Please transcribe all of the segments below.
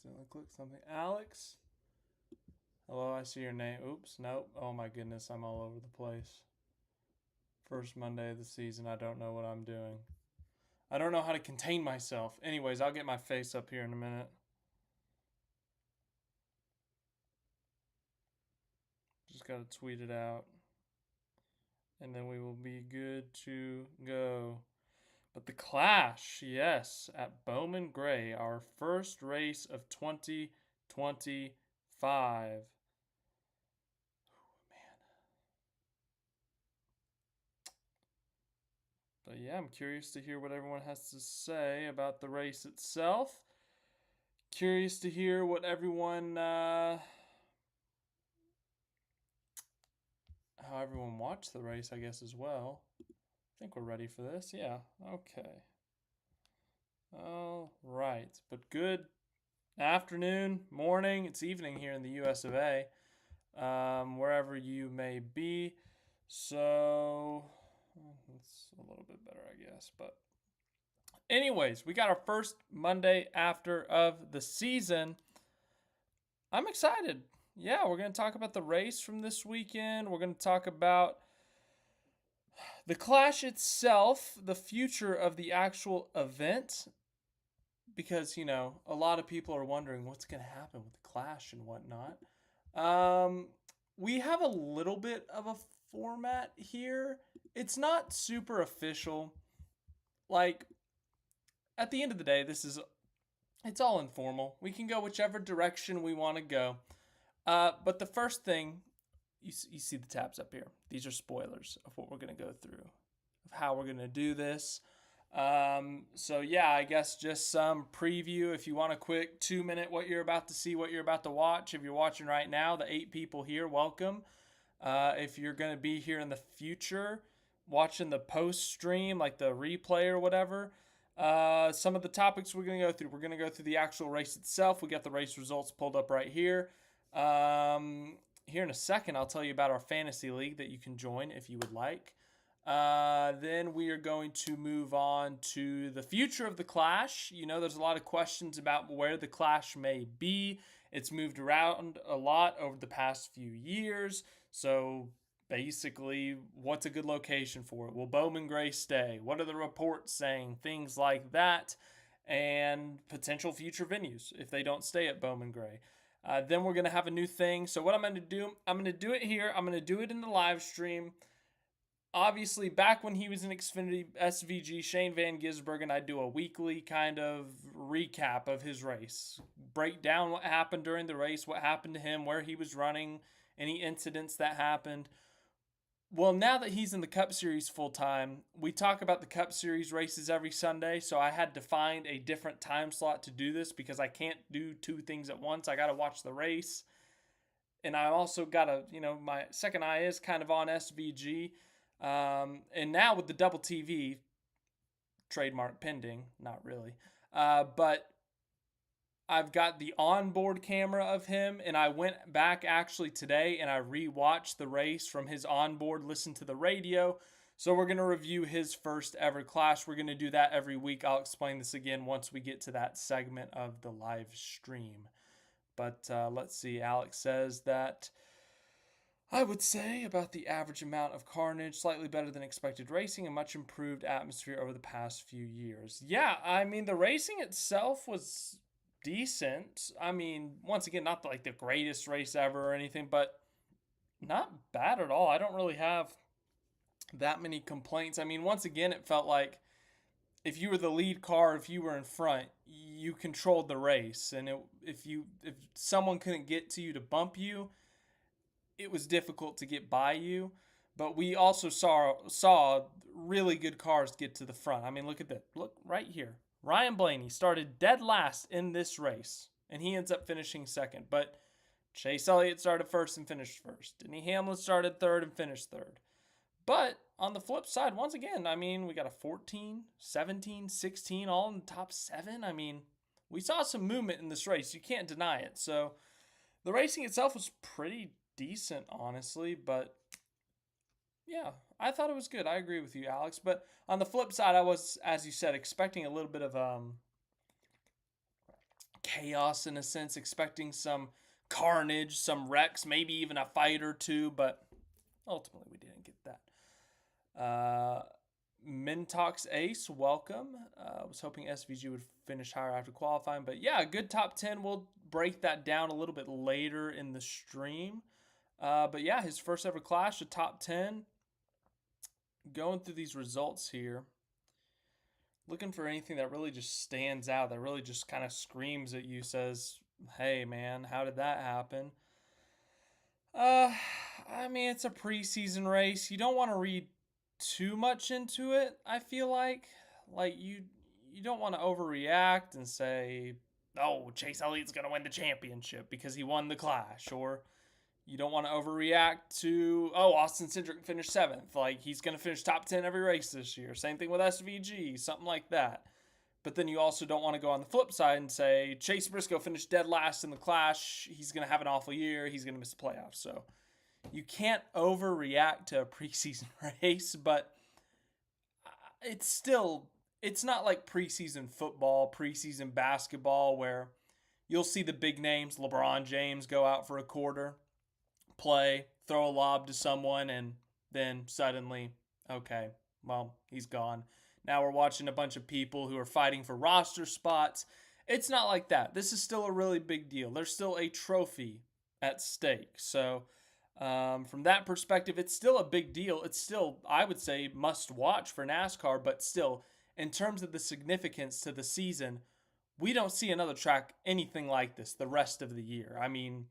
accidentally clicked something. Alex? Hello, I see your name. Oops, nope. Oh my goodness, I'm all over the place. First Monday of the season, I don't know what I'm doing. I don't know how to contain myself. Anyways, I'll get my face up here in a minute. Just gotta tweet it out. And then we will be good to go. But the Clash, yes, at Bowman Gray, our first race of 2025. But yeah, I'm curious to hear what everyone has to say about the race itself. Curious to hear what everyone, how everyone watched the race, I guess, as well. I think we're ready for this. Yeah, okay. All right, but good afternoon, morning, it's evening here in the US of A, wherever you may be. So, it's a little bit better, I guess, but anyways, we got our first Monday after of the season. I'm excited. Yeah, we're going to talk about the race from this weekend. We're going to talk about the Clash itself, the future of the actual event, because, you know, a lot of people are wondering what's going to happen with the Clash and whatnot. We have a little bit of a format here. It's not super official. Like, at the end of the day, it's all informal. We can go whichever direction we want to go. But the first thing, you see the tabs up here. These are spoilers of what we're going to go through, of how we're going to do this. So yeah, I guess just some preview. If you want a quick 2-minute what you're about to see, what you're about to watch. If you're watching right now, the 8 people here, welcome. If you're going to be here in the future, watching the post stream, like the replay or whatever, some of the topics we're going to go through. We're going to go through the actual race itself. We got the race results pulled up right here. Here in a second, I'll tell you about our fantasy league that you can join if you would like. Then we are going to move on to the future of the Clash. You know, there's a lot of questions about where the Clash may be. It's moved around a lot over the past few years. So basically, what's a good location for it? Will Bowman Gray stay? What are the reports saying? Things like that. And potential future venues if they don't stay at Bowman Gray. Then we're going to have a new thing. So what I'm going to do, I'm going to do it here. I'm going to do it in the live stream. Obviously, back when he was in Xfinity SVG, Shane van Gisbergen, I'd do a weekly kind of recap of his race. Break down what happened during the race, what happened to him, where he was running, any incidents that happened. Well, now that he's in the Cup Series full time, we talk about the Cup Series races every Sunday. So I had to find a different time slot to do this because I can't do 2 things at once. I got to watch the race. And I also got to, you know, my second eye is kind of on SVG. And now with the double TV, trademark pending, not really. But I've got the onboard camera of him, and I went back actually today and I rewatched the race from his onboard, listened to the radio. So we're going to review his first ever Clash. We're going to do that every week. I'll explain this again once we get to that segment of the live stream. But let's see. Alex says that I would say about the average amount of carnage, slightly better than expected racing, and much improved atmosphere over the past few years. Yeah, I mean, the racing itself was decent. I mean, once again, not like the greatest race ever or anything, but not bad at all. I don't really have that many complaints. I mean, once again, it felt like if you were the lead car, if you were in front, you controlled the race, and if someone couldn't get to you to bump you, it was difficult to get by you. But we also saw really good cars get to the front. I mean, look at that. Look right here. Ryan Blaney started dead last in this race, and he ends up finishing second. But Chase Elliott started first and finished first. Denny Hamlin started third and finished third. But on the flip side, once again, I mean, we got a 14, 17, 16, all in the top 7. I mean, we saw some movement in this race. You can't deny it. So the racing itself was pretty decent, honestly. But yeah, I thought it was good. I agree with you, Alex. But on the flip side, I was, as you said, expecting a little bit of chaos in a sense, expecting some carnage, some wrecks, maybe even a fight or two, but ultimately we didn't get that. Mintox Ace, welcome. I was hoping SVG would finish higher after qualifying, but yeah, a good top 10. We'll break that down a little bit later in the stream. But yeah, his first ever clash, a top 10. Going through these results here, looking for anything that really just stands out, that really just kind of screams at you, says, hey man, how did that happen? I mean, it's a preseason race. You don't want to read too much into it, I feel like. Like, you don't want to overreact and say, oh, Chase Elliott's going to win the championship because he won the Clash. Or you don't want to overreact to, oh, Austin Cindric finished 7th. Like, he's going to finish top 10 every race this year. Same thing with SVG, something like that. But then you also don't want to go on the flip side and say, Chase Briscoe finished dead last in the Clash. He's going to have an awful year. He's going to miss the playoffs. So you can't overreact to a preseason race, but it's not like preseason football, preseason basketball, where you'll see the big names, LeBron James, go out for a quarter, play, throw a lob to someone, and then suddenly, okay, well, he's gone. Now we're watching a bunch of people who are fighting for roster spots. It's not like that. This is still a really big deal. There's still a trophy at stake. So from that perspective, it's still a big deal. It's still, I would say, must watch for NASCAR. But still, in terms of the significance to the season, we don't see another track anything like this the rest of the year. I mean,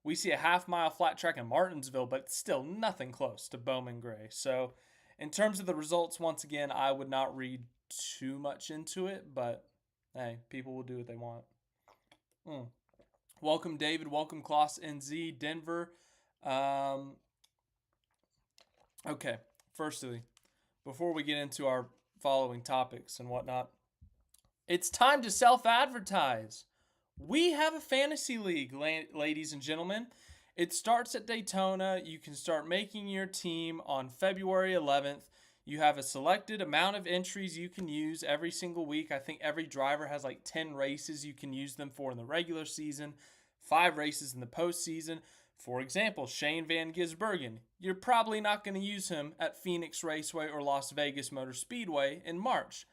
we see a half-mile flat track in Martinsville, but still nothing close to Bowman Gray. So in terms of the results, once again, I would not read too much into it, but hey, people will do what they want. Welcome, David. Welcome, Klaus NZ, Denver. Okay, firstly, before we get into our following topics and whatnot, it's time to self-advertise. We have a fantasy league, ladies and gentlemen. It starts at Daytona. You can start making your team on February 11th. You have a selected amount of entries you can use every single week. I think every driver has like 10 races you can use them for in the regular season, 5 races in the postseason. For example, Shane van Gisbergen. You're probably not going to use him at Phoenix Raceway or Las Vegas Motor Speedway in March,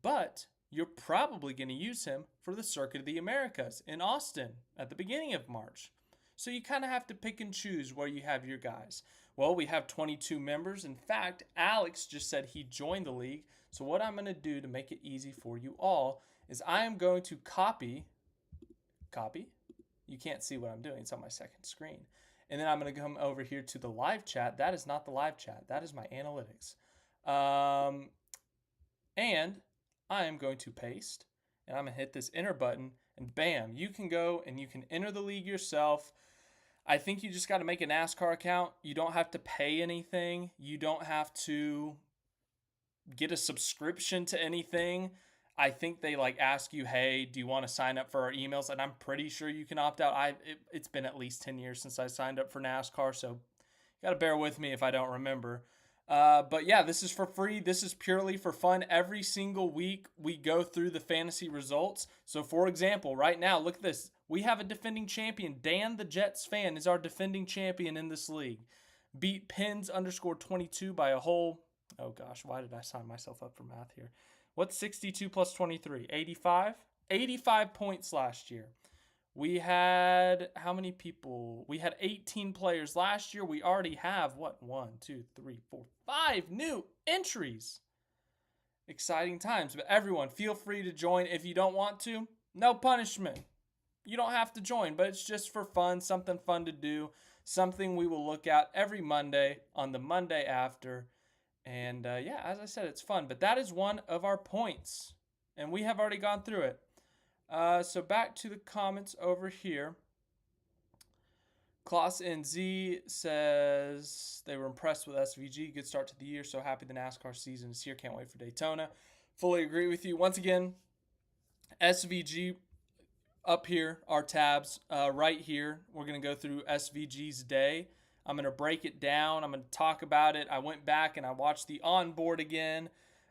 but you're probably going to use him for the Circuit of the Americas in Austin at the beginning of March. So you kind of have to pick and choose where you have your guys. Well, we have 22 members. In fact, Alex just said he joined the league. So what I'm going to do to make it easy for you all is I am going to copy. You can't see what I'm doing. It's on my second screen. And then I'm going to come over here to the live chat. That is not the live chat. That is my analytics. And I am going to paste. And I'm going to hit this enter button. And bam, you can go and you can enter the league yourself. I think you just got to make a NASCAR account. You don't have to pay anything. You don't have to get a subscription to anything. I think they ask you, hey, do you want to sign up for our emails? And I'm pretty sure you can opt out. It's been at least 10 years since I signed up for NASCAR, so you got to bear with me if I don't remember. But yeah, this is for free. This is purely for fun. Every single week we go through the fantasy results. So for example, right now, look at this. We have a defending champion. Dan the Jets fan is our defending champion in this league. Beat Pins_22 by a whole, oh gosh, why did I sign myself up for math here? What's 62 plus 23? 85? 85 points last year. We had, how many people? We had 18 players last year. We already have, 1, 2, 3, 4, 5 new entries. Exciting times. But everyone, feel free to join. If you don't want to, no punishment. You don't have to join, but it's just for fun, something fun to do, something we will look at every Monday on the Monday after. And yeah, as I said, it's fun. But that is one of our points, and we have already gone through it. So back to the comments over here. Klaus NZ says they were impressed with SVG. Good start to the year. So happy the NASCAR season is here. Can't wait for Daytona. Fully agree with you. Once again, SVG up here, our tabs right here. We're going to go through SVG's day. I'm going to break it down. I'm going to talk about it. I went back and I watched the onboard again.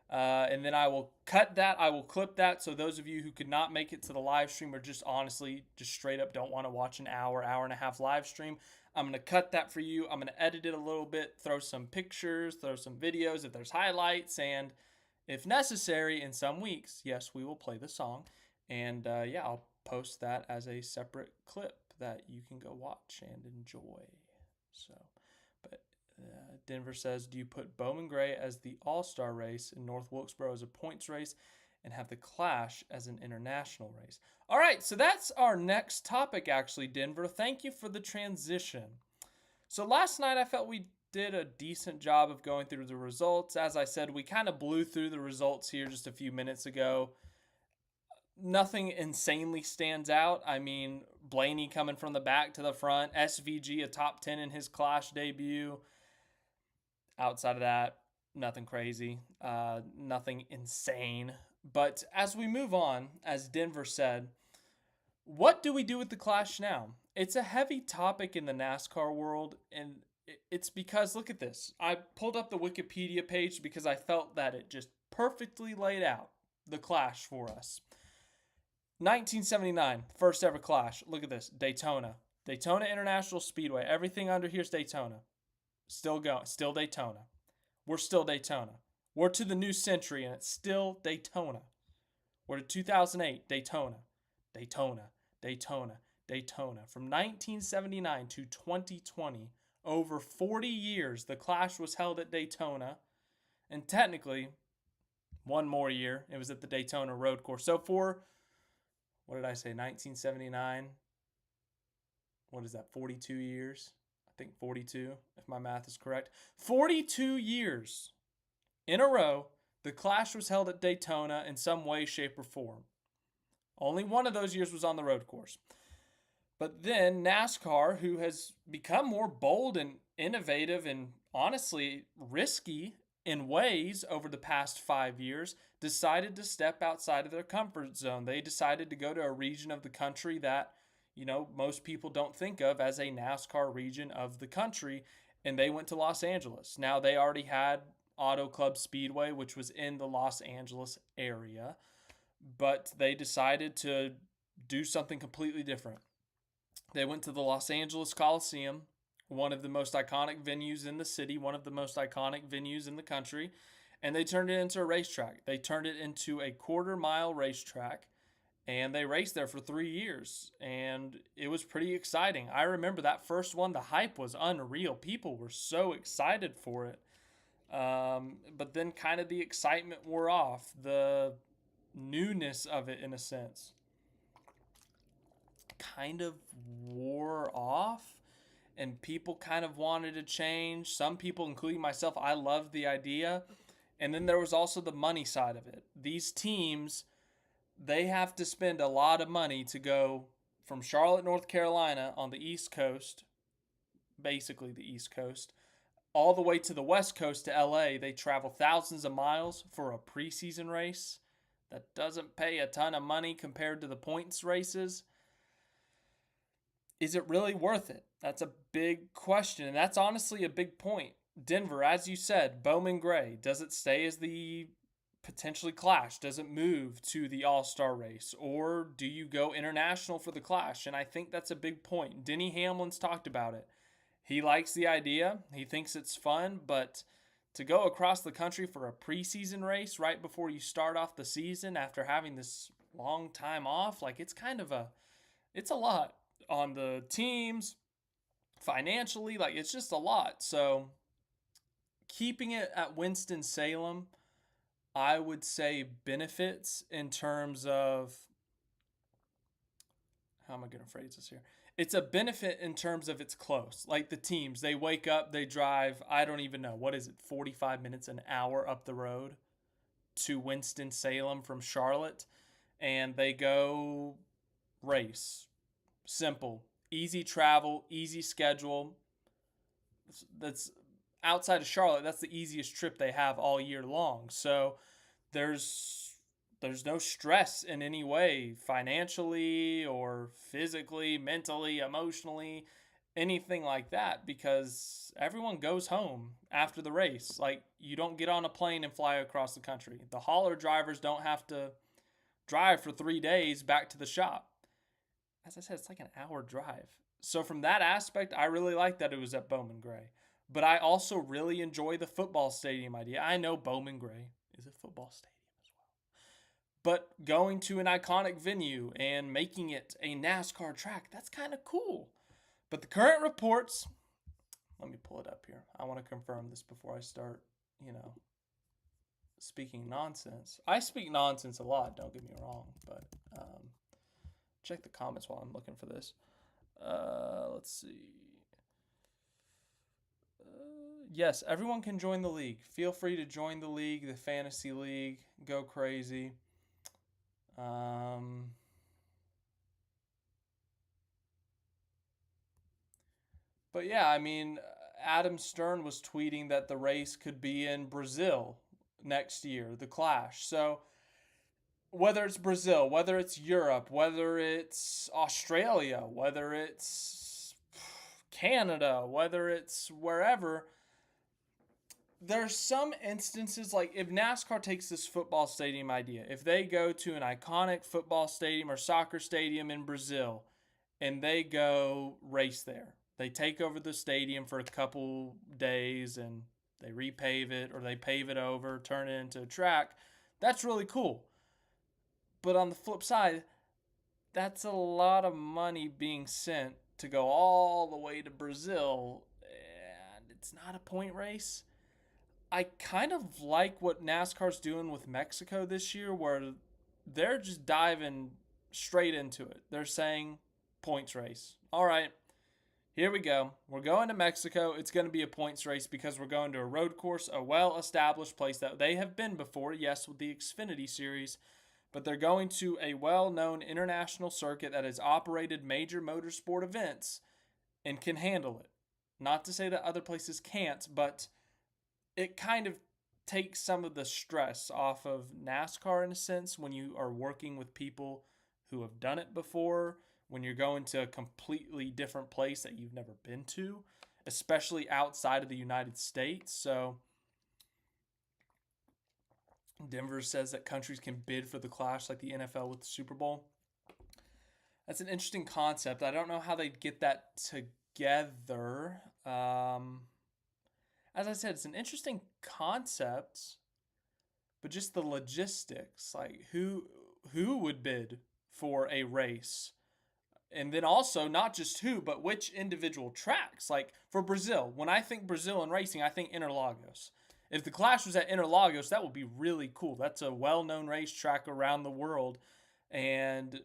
And then I will cut that. I will clip that. So those of you who could not make it to the live stream or just honestly, just straight up don't want to watch an hour, hour and a half live stream, I'm going to cut that for you. I'm going to edit it a little bit, throw some pictures, throw some videos if there's highlights, and if necessary, in some weeks, yes, we will play the song. And yeah, I'll post that as a separate clip that you can go watch and enjoy. So, but Denver says, do you put Bowman Gray as the all-star race and North Wilkesboro as a points race and have the Clash as an international race? All right, so that's our next topic, actually, Denver. Thank you for the transition. So last night I felt we did a decent job of going through the results. As I said, we kind of blew through the results here just a few minutes ago. Nothing insanely stands out. I mean, Blaney coming from the back to the front, SVG a top 10 in his Clash debut. Outside of that, nothing crazy, nothing insane. But as we move on, as Denver said, what do we do with the Clash now? It's a heavy topic in the NASCAR world, and it's because, look at this. I pulled up the Wikipedia page because I felt that it just perfectly laid out the Clash for us. 1979, first ever Clash. Look at this, Daytona. Daytona International Speedway. Everything under here is Daytona. Still going, still Daytona. We're still Daytona. We're to the new century, and it's still Daytona. We're to 2008, Daytona. Daytona, Daytona, Daytona. From 1979 to 2020, over 40 years, the Clash was held at Daytona. And technically, one more year, it was at the Daytona Road Course. So for, what did I say, 1979? What is that, 42 years? I think 42, if my math is correct. 42 years in a row, the Clash was held at Daytona in some way, shape, or form. Only one of those years was on the road course. But then NASCAR, who has become more bold and innovative and honestly risky in ways over the past 5 years, decided to step outside of their comfort zone. They decided to go to a region of the country that, you know, most people don't think of as a NASCAR region of the country, and they went to Los Angeles. Now, they already had Auto Club Speedway, which was in the Los Angeles area, but they decided to do something completely different. They went to the Los Angeles Coliseum, one of the most iconic venues in the city, one of the most iconic venues in the country, and they turned it into a racetrack. They turned it into a quarter-mile racetrack, and they raced there for 3 years, and it was pretty exciting. I remember that first one, the hype was unreal. People were so excited for it. But then kind of the excitement wore off, the newness of it in a sense kind of wore off, and people kind of wanted to change. Some people, including myself, I loved the idea. And then there was also the money side of it. These teams, they have to spend a lot of money to go from Charlotte, North Carolina on the East Coast, basically the East Coast, all the way to the West Coast to LA. They travel thousands of miles for a preseason race that doesn't pay a ton of money compared to the points races. Is it really worth it? That's a big question, and that's honestly a big point. Denver, as you said, Bowman Gray, does it stay as the potentially Clash? Does it move to the All-Star race? Or do you go international for the Clash? And I think that's a big point. Denny Hamlin's talked about it. He likes the idea. He thinks it's fun, but to go across the country for a preseason race right before you start off the season after having this long time off, like it's a lot on the teams, financially, like it's just a lot. So keeping it at Winston-Salem, I would say benefits in terms of, how am I going to phrase this here? It's a benefit in terms of it's close. Like the teams, they wake up, they drive, I don't even know, what is it, 45 minutes, an hour up the road to Winston-Salem from Charlotte, and they go race. Simple, easy travel, easy schedule. That's outside of Charlotte, that's the easiest trip they have all year long. So there's no stress in any way, financially or physically, mentally, emotionally. anything like that because everyone goes home after the race. Like, you don't get on a plane and fly across the country. The hauler drivers don't have to drive for 3 days back to the shop. As I said, it's like an hour drive. So from that aspect, I really like that it was at Bowman Gray. But I also really enjoy the football stadium idea. I know Bowman Gray is a football stadium as well. But going to an iconic venue and making it a NASCAR track, that's kind of cool. But the current reports, let me pull it up here. I want to confirm this before I start, speaking nonsense. I speak nonsense a lot, don't get me wrong, but check the comments while I'm looking for this. Let's see. Yes, everyone can join the league. Feel free to join the league, the fantasy league. Go crazy. But yeah, I mean, Adam Stern was tweeting that the race could be in Brazil next year, the Clash. So whether it's Brazil, whether it's Europe, whether it's Australia, whether it's Canada, whether it's wherever, there's some instances, like if NASCAR takes this football stadium idea, if they go to an iconic football stadium or soccer stadium in Brazil and they go race there, they take over the stadium for a couple days and they repave it or they pave it over, turn it into a track, that's really cool. But on the flip side, that's a lot of money being sent to go all the way to Brazil, and it's not a point race. I kind of like what NASCAR's doing with Mexico this year, where they're just diving straight into it. They're saying points race. All right, here we go. We're going to Mexico. It's going to be a points race because we're going to a road course, a well-established place that they have been before, yes, with the Xfinity Series, but they're going to a well-known international circuit that has operated major motorsport events and can handle it. Not to say that other places can't, but it kind of takes some of the stress off of NASCAR in a sense when you are working with people who have done it before, when you're going to a completely different place that you've never been to, especially outside of the United States. So Denver says that countries can bid for the Clash like the NFL with the Super Bowl. That's an interesting concept. I don't know how they'd get that together. As I said, it's an interesting concept, but just the logistics, like who would bid for a race? And then also not just who, but which individual tracks. Like for Brazil, when I think Brazil and racing, I think Interlagos. If the Clash was at Interlagos, that would be really cool. That's a well-known racetrack around the world, and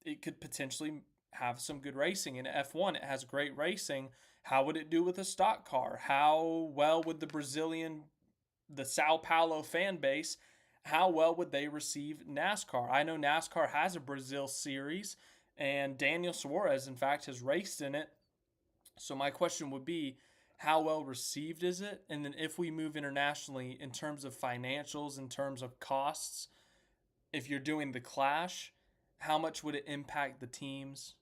it could potentially have some good racing. In F1, it has great racing. How would it do with a stock car? How well would the Sao Paulo fan base, how well would they receive NASCAR? I know NASCAR has a Brazil series, and Daniel Suarez, in fact, has raced in it. So my question would be, how well received is it? And then if we move internationally in terms of financials, in terms of costs, if you're doing the Clash, how much would it impact the teams?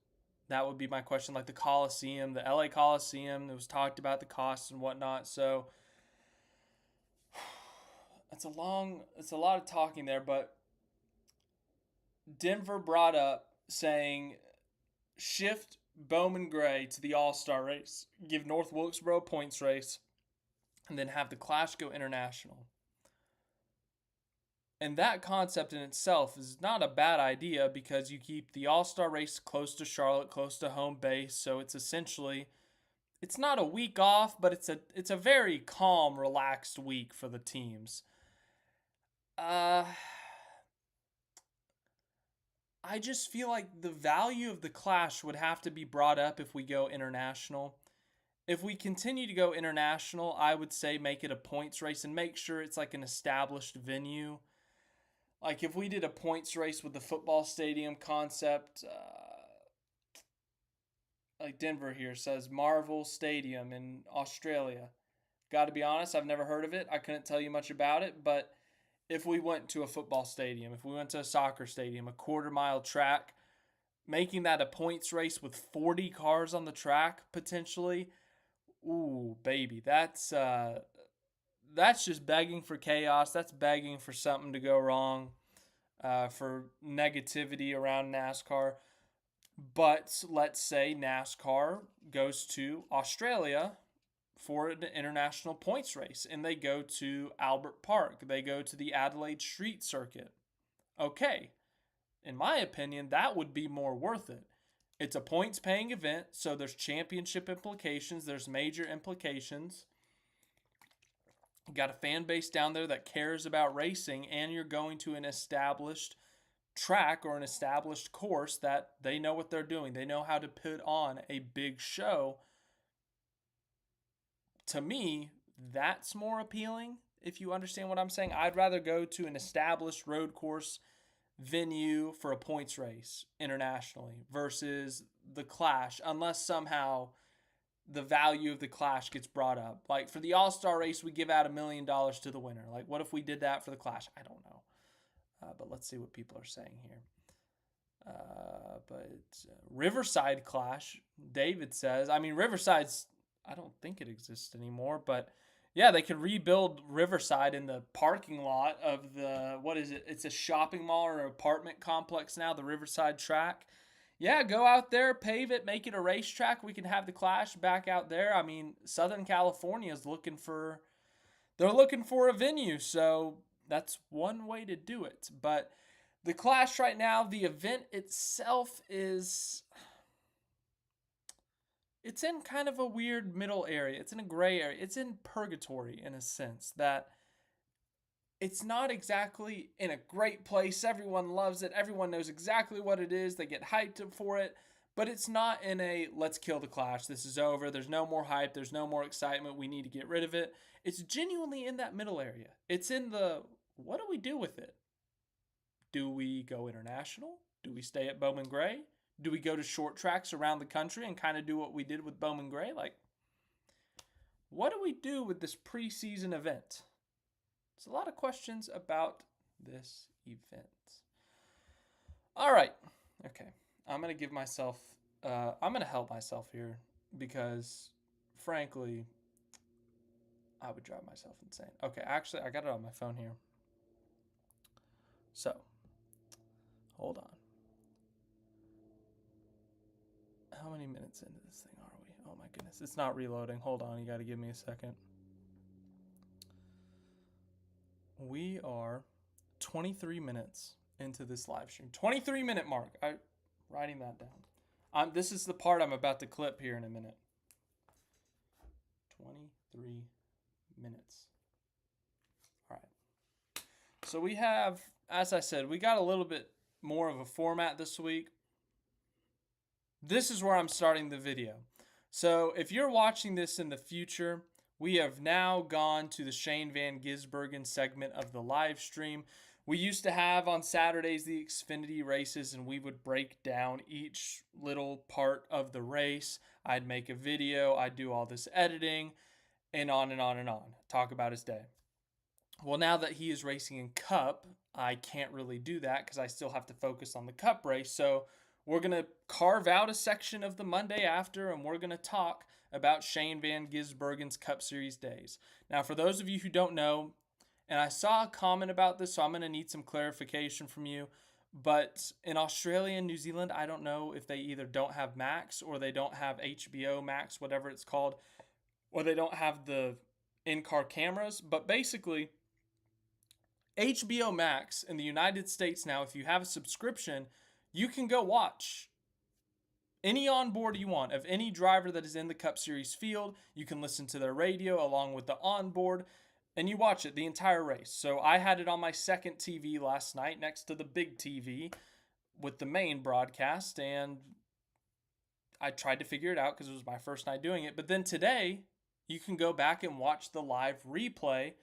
That would be my question. Like the Coliseum, the LA Coliseum, it was talked about the costs and whatnot. So it's a lot of talking there, but Denver brought up saying shift Bowman Gray to the All-Star race, give North Wilkesboro a points race, and then have the Clash go international. And that concept in itself is not a bad idea because you keep the All-Star race close to Charlotte, close to home base. So it's essentially, it's not a week off, but it's a very calm, relaxed week for the teams. I just feel like the value of the Clash would have to be brought up if we go international. If we continue to go international, I would say make it a points race and make sure it's like an established venue. Like if we did a points race with the football stadium concept, like Denver here says Marvel Stadium in Australia. Got to be honest, I've never heard of it. I couldn't tell you much about it, but if we went to a football stadium, if we went to a soccer stadium, a quarter-mile track, making that a points race with 40 cars on the track potentially. Ooh, baby, that's just begging for chaos. That's begging for something to go wrong, for negativity around NASCAR. But let's say NASCAR goes to Australia for an international points race and they go to Albert Park. They go to the Adelaide Street Circuit. Okay, in my opinion, that would be more worth it. It's a points paying event, so there's championship implications, there's major implications. You got a fan base down there that cares about racing, and you're going to an established track or an established course that they know what they're doing. They know how to put on a big show. To me, that's more appealing, if you understand what I'm saying. I'd rather go to an established road course venue for a points race internationally versus the Clash, unless somehow the value of the Clash gets brought up. Like for the All-Star race, we give out $1 million to the winner. Like what if we did that for the Clash? I don't know. But let's see what people are saying here. But Riverside Clash, David says. I mean, Riverside's, I don't think it exists anymore, but yeah, they could rebuild Riverside in the parking lot of the, what is it? It's a shopping mall or apartment complex now, the Riverside track. Yeah, go out there, pave it, make it a racetrack. We can have the Clash back out there. I mean, Southern California is looking for a venue, so that's one way to do it. But the Clash right now, the event itself it's in kind of a weird middle area. It's in a gray area. It's in purgatory in a sense that it's not exactly in a great place. Everyone loves it. Everyone knows exactly what it is. They get hyped up for it. But it's not in a let's kill the Clash. This is over. There's no more hype. There's no more excitement. We need to get rid of it. It's genuinely in that middle area. It's in the what do we do with it? Do we go international? Do we stay at Bowman Gray? Do we go to short tracks around the country and kind of do what we did with Bowman Gray? Like, what do we do with this preseason event? There's a lot of questions about this event. All right. Okay. I'm going to give myself, I'm going to help myself here because, frankly, I would drive myself insane. Okay. Actually, I got it on my phone here. So, hold on. How many minutes into this thing are we? Oh my goodness. It's not reloading. Hold on. You got to give me a second. We are 23 minutes into this live stream. 23-minute mark. I'm writing that down. This is the part I'm about to clip here in a minute. 23 minutes. All right. So we have, as I said, we got a little bit more of a format this week. This is where I'm starting the video. So if you're watching this in the future, we have now gone to the Shane van Gisbergen segment of the live stream. We used to have on Saturdays the Xfinity races, and we would break down each little part of the race. I'd make a video, I'd do all this editing, and on and on and on. Talk about his day. Well, now that he is racing in Cup, I can't really do that because I still have to focus on the Cup race. So we're going to carve out a section of the Monday after, and we're going to talk about Shane van Gisbergen's Cup Series days. Now, for those of you who don't know, and I saw a comment about this, so I'm going to need some clarification from you, but in Australia and New Zealand, I don't know if they either don't have Max or they don't have HBO Max, whatever it's called, or they don't have the in-car cameras, but basically, HBO Max in the United States now, if you have a subscription, you can go watch any onboard you want of any driver that is in the Cup Series field. You can listen to their radio along with the onboard, and you watch it the entire race. So I had it on my second TV last night next to the big TV with the main broadcast, and I tried to figure it out because it was my first night doing it. But then today, you can go back and watch the live replay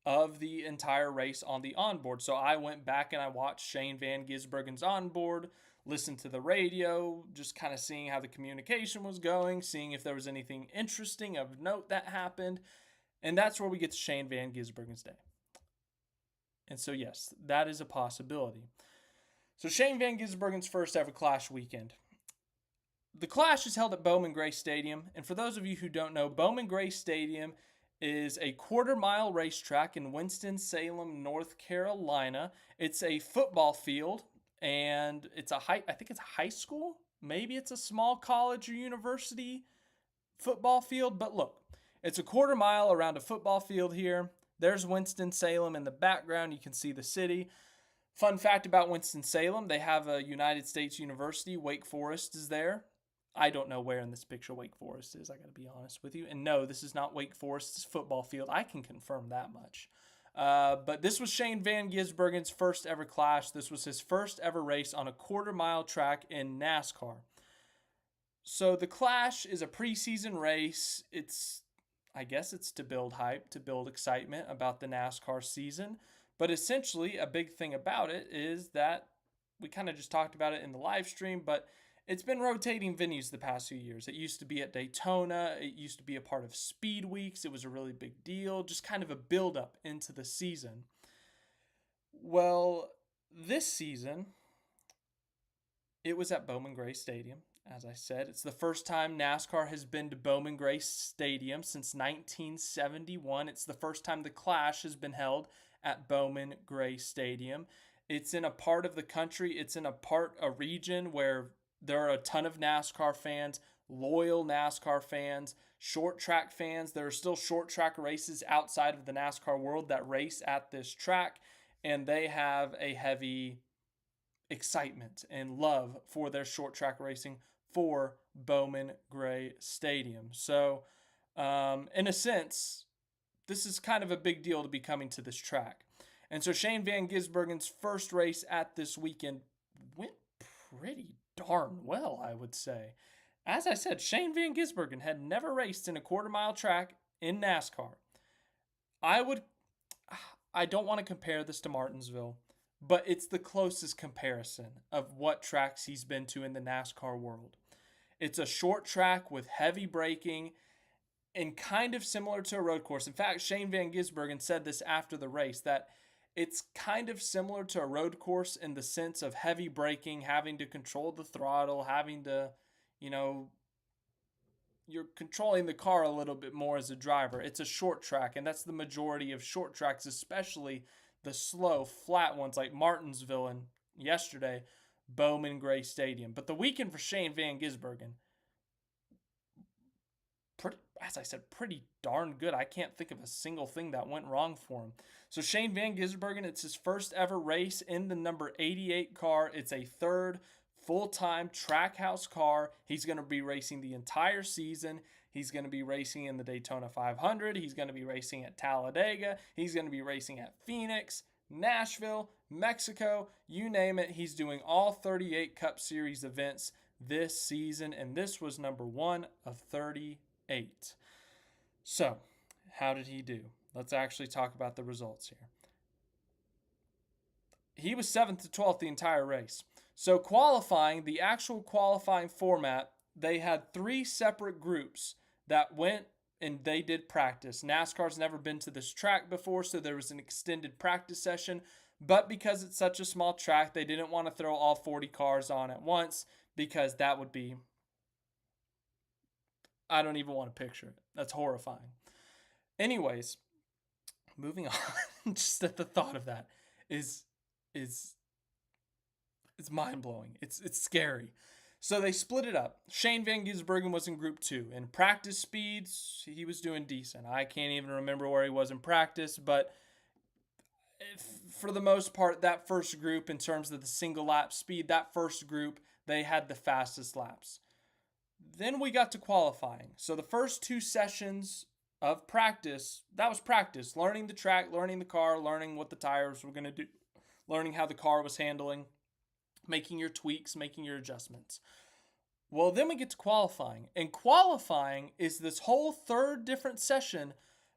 of the entire race on the onboard. So I went back and I watched Shane van Gisbergen's onboard, listened to the radio, just kind of seeing how the communication was going, seeing if there was anything interesting of note that happened. And that's where we get to Shane van Gisbergen's day. And so, yes, that is a possibility. So Shane van Gisbergen's first ever Clash weekend. The Clash is held at Bowman Gray Stadium, and for those of you who don't know, Bowman Gray Stadium is a quarter-mile racetrack in Winston-Salem, North Carolina. It's a football field, and I think it's a high school. Maybe it's a small college or university football field, but look, it's a quarter mile around a football field here. There's Winston-Salem in the background. You can see the city. Fun fact about Winston-Salem, they have a United States University. Wake Forest is there. I don't know where in this picture Wake Forest is, I got to be honest with you. And no, this is not Wake Forest's football field. I can confirm that much. But this was Shane van Gisbergen's first ever Clash. This was his first ever race on a quarter-mile track in NASCAR. So the Clash is a preseason race. I guess it's to build hype, to build excitement about the NASCAR season. But essentially, a big thing about it is that we kind of just talked about it in the live stream, but it's been rotating venues the past few years. It used to be at Daytona. It used to be a part of Speed Weeks. It was a really big deal, just kind of a build-up into the season. Well, this season, it was at Bowman Gray Stadium. As I said, it's the first time NASCAR has been to Bowman Gray Stadium since 1971. It's the first time the Clash has been held at Bowman Gray Stadium. It's in a part of the country, it's in a region where there are a ton of NASCAR fans, loyal NASCAR fans, short track fans. There are still short track races outside of the NASCAR world that race at this track, and they have a heavy excitement and love for their short track racing for Bowman Gray Stadium. So, in a sense, this is kind of a big deal to be coming to this track. And so Shane van Gisbergen's first race at this weekend went pretty darn well, I would say. As I said, Shane van Gisbergen had never raced in a quarter-mile track in NASCAR. I don't want to compare this to Martinsville, but it's the closest comparison of what tracks he's been to in the NASCAR world. It's a short track with heavy braking and kind of similar to a road course. In fact, Shane van Gisbergen said this after the race, that it's kind of similar to a road course in the sense of heavy braking, having to control the throttle, having to, you're controlling the car a little bit more as a driver. It's a short track, and that's the majority of short tracks, especially the slow, flat ones like Martinsville and yesterday, Bowman Gray Stadium. But the weekend for Shane van Gisbergen, pretty darn good. I can't think of a single thing that went wrong for him. So Shane van Gisbergen, it's his first ever race in the number 88 car. It's a third full-time Trackhouse car. He's going to be racing the entire season. He's going to be racing in the Daytona 500. He's going to be racing at Talladega. He's going to be racing at Phoenix, Nashville, Mexico, you name it. He's doing all 38 Cup Series events this season, and this was number 1 of 38. So, how did he do? Let's actually talk about the results here. He was 7th to 12th the entire race. So qualifying, the actual qualifying format, they had 3 separate groups that went and they did practice. NASCAR's never been to this track before, so there was an extended practice session. But because it's such a small track, they didn't want to throw all 40 cars on at once because that would be, I don't even want to picture it. That's horrifying. Anyways, moving on, just at the thought of that is it's mind-blowing. It's scary. So they split it up. Shane van Gisbergen was in Group 2. In practice speeds, he was doing decent. I can't even remember where he was in practice, but for the most part, that first group, in terms of the single lap speed, that first group, they had the fastest laps. Then we got to qualifying. So the first 2 sessions of practice, that was practice. Learning the track, learning the car, learning what the tires were going to do, learning how the car was handling, making your tweaks, making your adjustments. Well, then we get to qualifying. And qualifying is this whole third different session,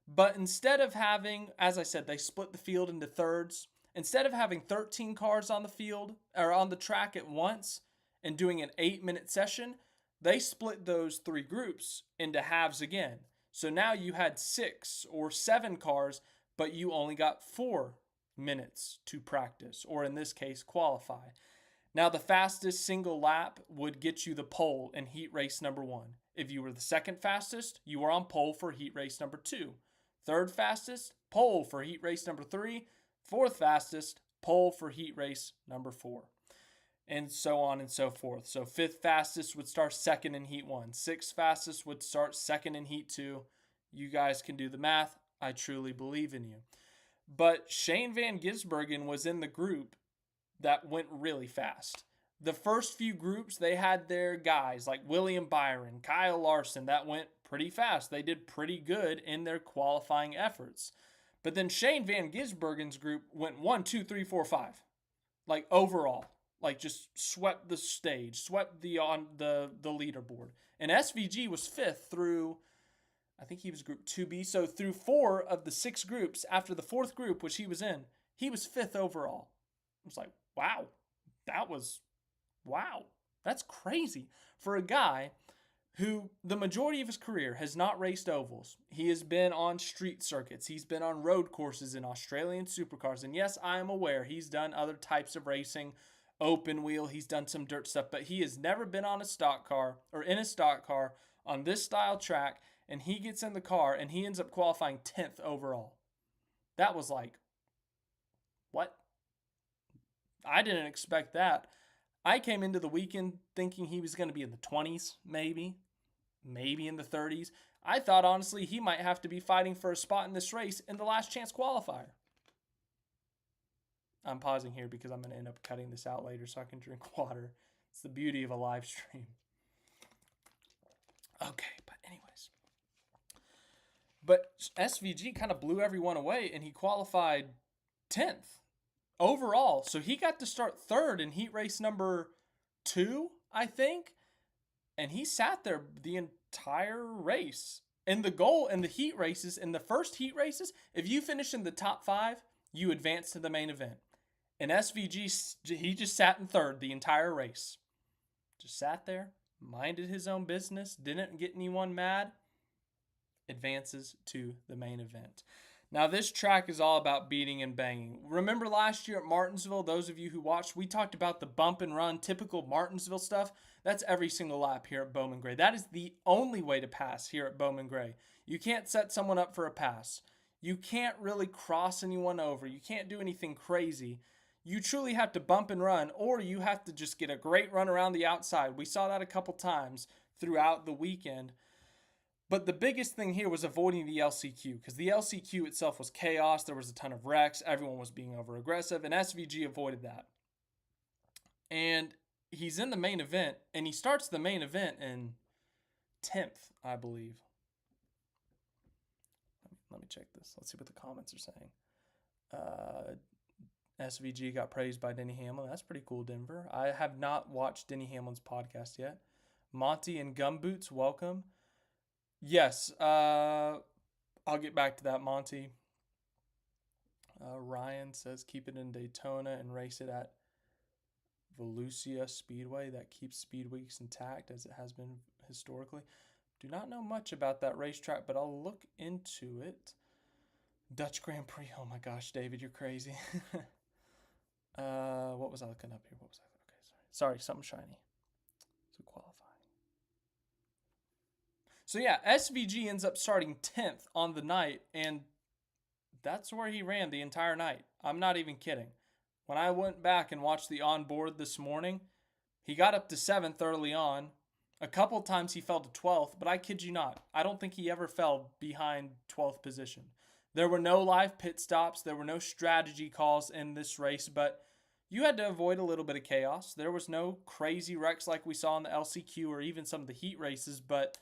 but instead of having, as I said, they split the field into thirds. Instead of having 13 cars on the field or on the track at once and doing an 8-minute session, they split those 3 groups into halves again. So now you had 6 or 7 cars, but you only got 4 minutes to practice, or in this case, qualify. Now, the fastest single lap would get you the pole in heat race number 1. If you were the second fastest, you were on pole for heat race number 2. Third fastest, pole for heat race number 3. Fourth fastest, pole for heat race number 4. And so on and so forth. So fifth fastest would start second in heat 1. Sixth fastest would start second in heat 2. You guys can do the math. I truly believe in you. But Shane van Gisbergen was in the group that went really fast. The first few groups, they had their guys like William Byron, Kyle Larson, that went pretty fast. They did pretty good in their qualifying efforts. But then Shane van Gisbergen's group went 1, 2, 3, 4, 5. Like overall. Like just swept the stage, swept the leaderboard. And SVG was 5th through, I think he was group 2B. So through 4 of the 6 groups, after the 4th group, which he was in, he was 5th overall. I was like, wow, that's crazy. For a guy who the majority of his career has not raced ovals. He has been on street circuits. He's been on road courses in Australian supercars. And yes, I am aware he's done other types of racing, open wheel, he's done some dirt stuff, but he has never been on a stock car or in a stock car on this style track, and he gets in the car and he ends up qualifying 10th overall. That was like, what? I didn't expect that. I came into the weekend thinking he was going to be in the 20s, maybe in the 30s. I thought, honestly, he might have to be fighting for a spot in this race in the last chance qualifier. I'm pausing here because I'm going to end up cutting this out later so I can drink water. It's the beauty of a live stream. Okay, but anyways. But SVG kind of blew everyone away, and he qualified 10th overall. So he got to start 3rd in heat race number 2, I think. And he sat there the entire race. And the goal in the heat races, in the first heat races, if you finish in the top 5, you advance to the main event. And SVG, he just sat in 3rd the entire race. Just sat there, minded his own business, didn't get anyone mad, advances to the main event. Now, this track is all about beating and banging. Remember last year at Martinsville, those of you who watched, we talked about the bump and run, typical Martinsville stuff. That's every single lap here at Bowman Gray. That is the only way to pass here at Bowman Gray. You can't set someone up for a pass. You can't really cross anyone over. You can't do anything crazy. You truly have to bump and run, or you have to just get a great run around the outside. We saw that a couple times throughout the weekend. But the biggest thing here was avoiding the LCQ, because the LCQ itself was chaos. There was a ton of wrecks. Everyone was being over-aggressive, and SVG avoided that. And he's in the main event, and he starts the main event in 10th, I believe. Let me check this. Let's see what the comments are saying. SVG got praised by Denny Hamlin. That's pretty cool, Denver. I have not watched Denny Hamlin's podcast yet. Monty and Gumboots, welcome. Yes, I'll get back to that, Monty. Ryan says keep it in Daytona and race it at Volusia Speedway. That keeps speed weeks intact as it has been historically. Do not know much about that racetrack, but I'll look into it. Dutch Grand Prix. Oh my gosh, David, you're crazy. What was I looking up here? Okay, sorry, something shiny. So qualifying. So yeah, SVG ends up starting 10th on the night, and that's where he ran the entire night. I'm not even kidding. When I went back and watched the onboard this morning, he got up to 7th early on. A couple times he fell to 12th, but I kid you not, I don't think he ever fell behind 12th position. There were no live pit stops. There were no strategy calls in this race, but you had to avoid a little bit of chaos. There was no crazy wrecks like we saw in the LCQ or even some of the heat races, but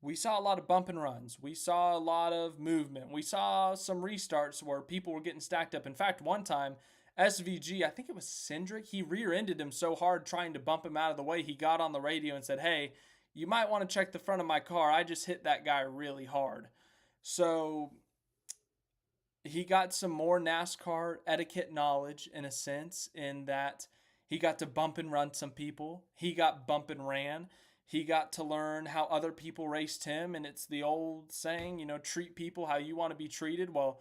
we saw a lot of bump and runs. We saw a lot of movement. We saw some restarts where people were getting stacked up. In fact, one time, SVG, I think it was Cindric, he rear-ended him so hard trying to bump him out of the way, he got on the radio and said, hey, you might want to check the front of my car. I just hit that guy really hard. So he got some more NASCAR etiquette knowledge in a sense, in that he got to bump and run some people. He got bump and ran. He got to learn how other people raced him, and it's the old saying, treat people how you want to be treated. Well,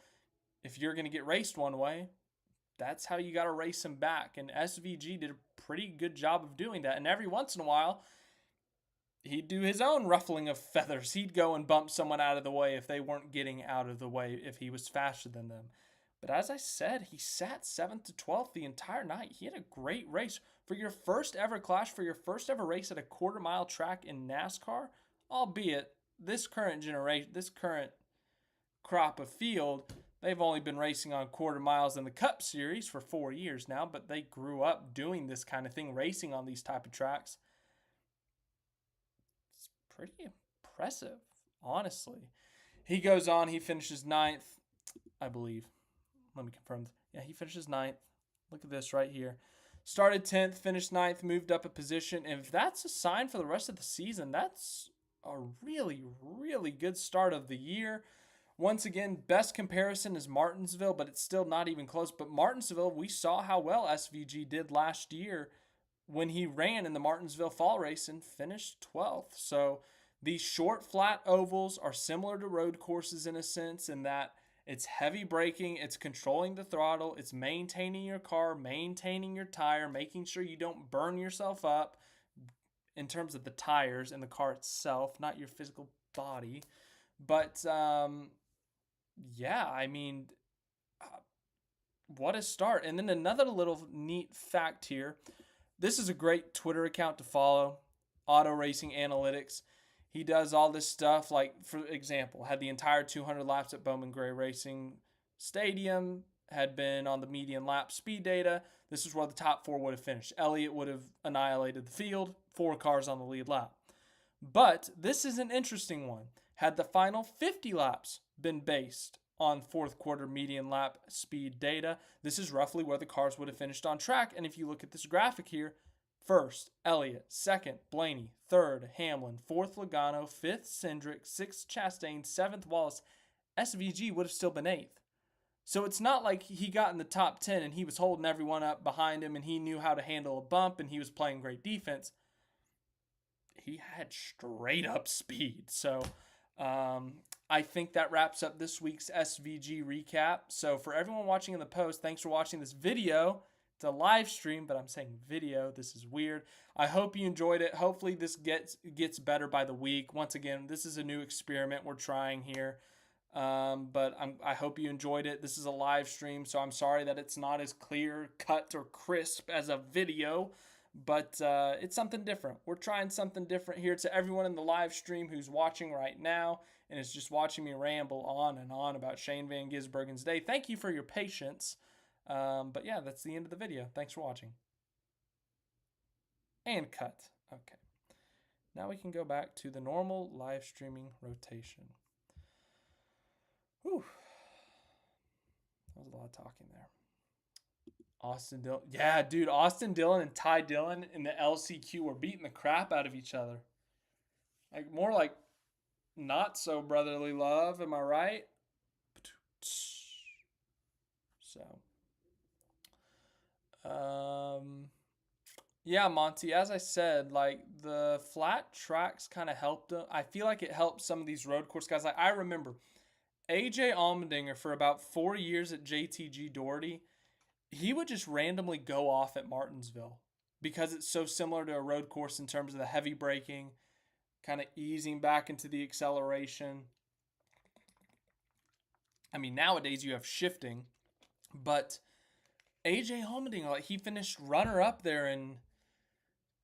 if you're going to get raced one way, that's how you got to race them back. And SVG did a pretty good job of doing that. And every once in a while, he'd do his own ruffling of feathers. He'd go and bump someone out of the way if they weren't getting out of the way, if he was faster than them. But as I said, he sat 7th to 12th the entire night. He had a great race. For your first ever clash, for your first ever race at a quarter-mile track in NASCAR, albeit this current crop of field, they've only been racing on quarter miles in the Cup Series for 4 years now, but they grew up doing this kind of thing, racing on these type of tracks. Pretty impressive, honestly. He goes on, he finishes 9th, I believe. Let me confirm. Yeah, he finishes 9th. Look at this right here. Started 10th, finished 9th, moved up a position. And if that's a sign for the rest of the season, that's a really, really good start of the year. Once again, best comparison is Martinsville, but it's still not even close. But Martinsville, we saw how well SVG did last year when he ran in the Martinsville Fall Race and finished 12th. So these short, flat ovals are similar to road courses in a sense in that it's heavy braking, it's controlling the throttle, it's maintaining your car, maintaining your tire, making sure you don't burn yourself up in terms of the tires and the car itself, not your physical body. But, yeah, I mean, what a start. And then another little neat fact here. This is a great Twitter account to follow, Auto Racing Analytics. He does all this stuff, like, for example, had the entire 200 laps at Bowman Gray Racing Stadium, had been on the median lap speed data. This is where the top 4 would have finished. Elliott would have annihilated the field, 4 cars on the lead lap. But this is an interesting one. Had the final 50 laps been based on fourth quarter median lap speed data, this is roughly where the cars would have finished on track. And if you look at this graphic here, first, Elliott. Second, Blaney. Third, Hamlin. Fourth, Logano. Fifth, Cindric. Sixth, Chastain. Seventh, Wallace. SVG would have still been 8th. So it's not like he got in the top 10 and he was holding everyone up behind him and he knew how to handle a bump and he was playing great defense. He had straight up speed. So I think that wraps up this week's SVG recap. So for everyone watching in the post, thanks for watching this video. It's a live stream, but I'm saying video. This is weird. I hope you enjoyed it. Hopefully this gets better by the week. Once again, this is a new experiment we're trying here. But I hope you enjoyed it. This is a live stream, so I'm sorry that it's not as clear, cut, or crisp as a video. But it's something different. We're trying something different here. To everyone in the live stream who's watching right now and is just watching me ramble on and on about Shane van Gisbergen's day, thank you for your patience. But yeah, that's the end of the video. Thanks for watching. And cut. Okay. Now we can go back to the normal live streaming rotation. Whew. That was a lot of talking there. Austin Dillon. Yeah, dude, Austin Dillon and Ty Dillon in the LCQ were beating the crap out of each other. Like, more like not so brotherly love, am I right? So, yeah, Monty, as I said, like, the flat tracks kind of helped them. I feel like it helped some of these road course guys. Like, I remember AJ Allmendinger for about 4 years at JTG Doherty. He would just randomly go off at Martinsville because it's so similar to a road course in terms of the heavy braking, kind of easing back into the acceleration. I mean, nowadays you have shifting, but AJ Allmendinger, like, he finished runner-up there in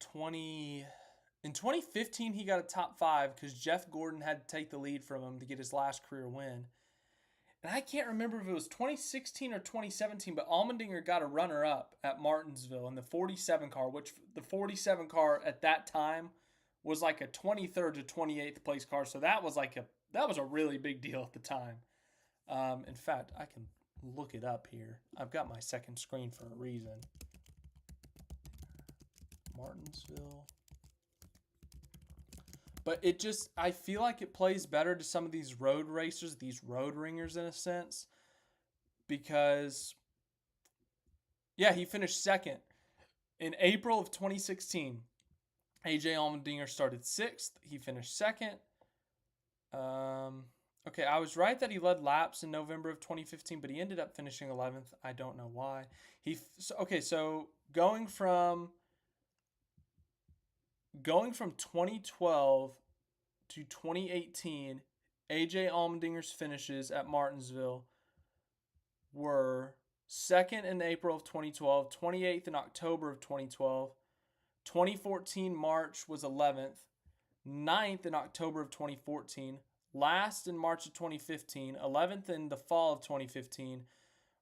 2015. He got a top 5 because Jeff Gordon had to take the lead from him to get his last career win. And I can't remember if it was 2016 or 2017, but Allmendinger got a runner-up at Martinsville in the 47 car, which the 47 car at that time was like a 23rd to 28th place car. So that was a really big deal at the time. In fact, I can look it up here. I've got my second screen for a reason. Martinsville. But it just, I feel like it plays better to some of these road racers, these road ringers in a sense. Because, yeah, he finished second. In April of 2016, AJ Allmendinger started 6th. He finished second. Okay, I was right that he led laps in November of 2015, but he ended up finishing 11th. I don't know why. So going from going from 2012 to 2018, AJ Allmendinger's finishes at Martinsville were 2nd in April of 2012, 28th in October of 2012, 2014 March was 11th, 9th in October of 2014, last in March of 2015, 11th in the fall of 2015,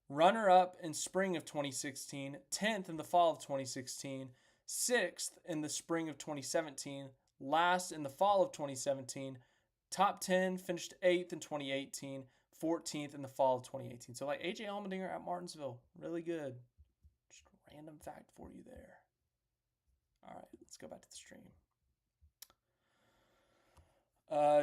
runner-up in spring of 2016, 10th in the fall of 2016, 6th in the spring of 2017, last in the fall of 2017, top 10, finished 8th in 2018, 14th in the fall of 2018. So like AJ Allmendinger at Martinsville, really good. Just a random fact for you there. All right, let's go back to the stream.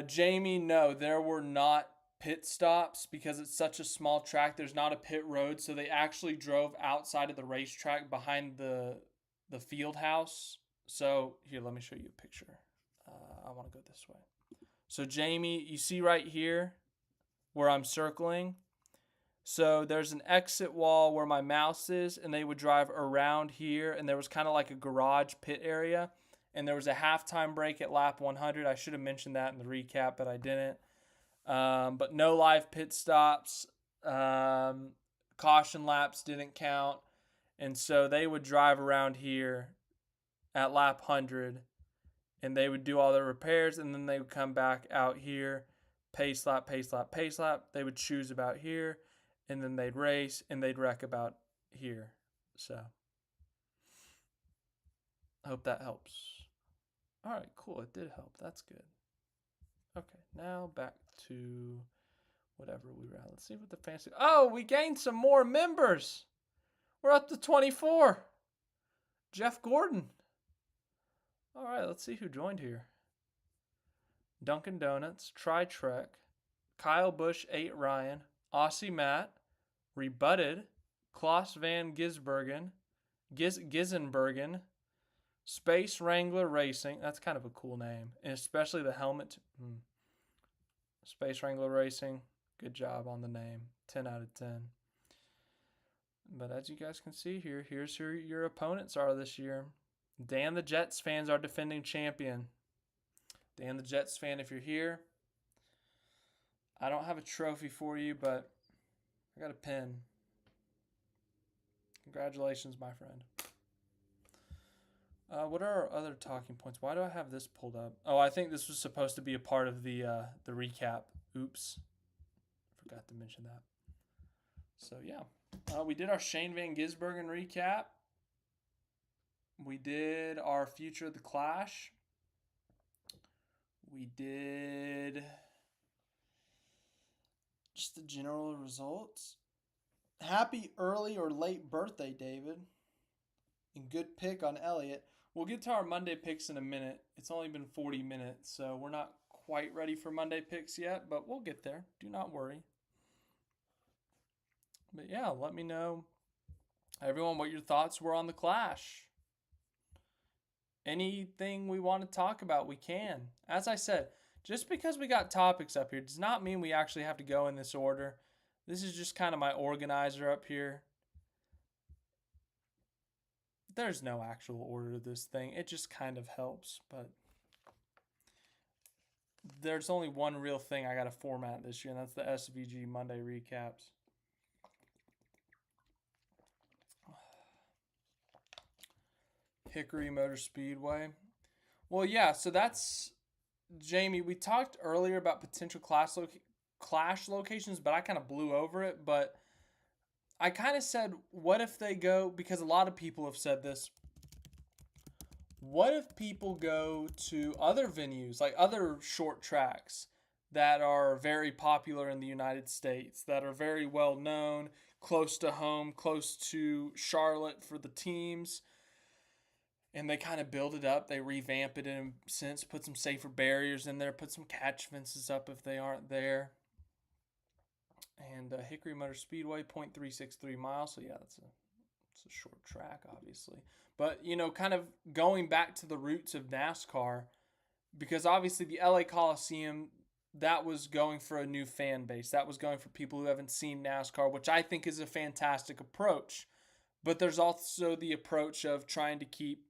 Jamie, no, there were not pit stops because it's such a small track. There's not a pit road, so they actually drove outside of the racetrack behind the field house. So here, let me show you a picture. I want to go this way. So Jamie, you see right here where I'm circling? So there's an exit wall where my mouse is, and they would drive around here, and there was kind of like a garage pit area, and there was a halftime break at lap 100. I should have mentioned that in the recap, but I didn't. But no live pit stops. Caution laps didn't count. And so they would drive around here at lap 100, and they would do all their repairs, and then they would come back out here, pace lap, pace lap, pace lap. They would choose about here, and then they'd race, and they'd wreck about here. So I hope that helps. All right, cool. It did help. That's good. Okay, now back to whatever we were at. Let's see what the fancy... Oh, we gained some more members. We're up to 24. Jeff Gordon. All right, let's see who joined here. Dunkin' Donuts, Try Trek, Kyle Busch 8 Ryan, Aussie Matt, Rebutted, Klaus van Gisbergen, Gisenbergen, Space Wrangler Racing. That's kind of a cool name, and especially the helmet. Space Wrangler Racing. Good job on the name. 10 out of 10. But as you guys can see here, here's who your opponents are this year. Dan the Jets fans are defending champion. Dan the Jets fan, if you're here, I don't have a trophy for you, but I got a pin. Congratulations, my friend. What are our other talking points? Why do I have this pulled up? Oh, I think this was supposed to be a part of the recap. Oops. Forgot to mention that. So, yeah. We did our Shane van Gisbergen recap. We did our Future of the Clash. We did just the general results. Happy early or late birthday, David. And good pick on Elliott. We'll get to our Monday picks in a minute. It's only been 40 minutes, so we're not quite ready for Monday picks yet, but we'll get there. Do not worry. But yeah, let me know, everyone, what your thoughts were on the Clash. Anything we want to talk about, we can. As I said, just because we got topics up here does not mean we actually have to go in this order. This is just kind of my organizer up here. There's no actual order to this thing. It just kind of helps, but there's only one real thing I got to format this year, and that's the SVG Monday recaps. Hickory Motor Speedway. Well, yeah, so that's, Jamie, we talked earlier about potential clash locations, but I kind of blew over it. But I kind of said, what if they go, because a lot of people have said this, what if people go to other venues, like other short tracks that are very popular in the United States, that are very well known, close to home, close to Charlotte for the teams, and they kind of build it up. They revamp it in a sense, put some safer barriers in there, put some catch fences up if they aren't there. And Hickory Motor Speedway, 0.363 miles. So, yeah, it's a short track, obviously. But, you know, kind of going back to the roots of NASCAR, because obviously the LA Coliseum, that was going for a new fan base. That was going for people who haven't seen NASCAR, which I think is a fantastic approach. But there's also the approach of trying to keep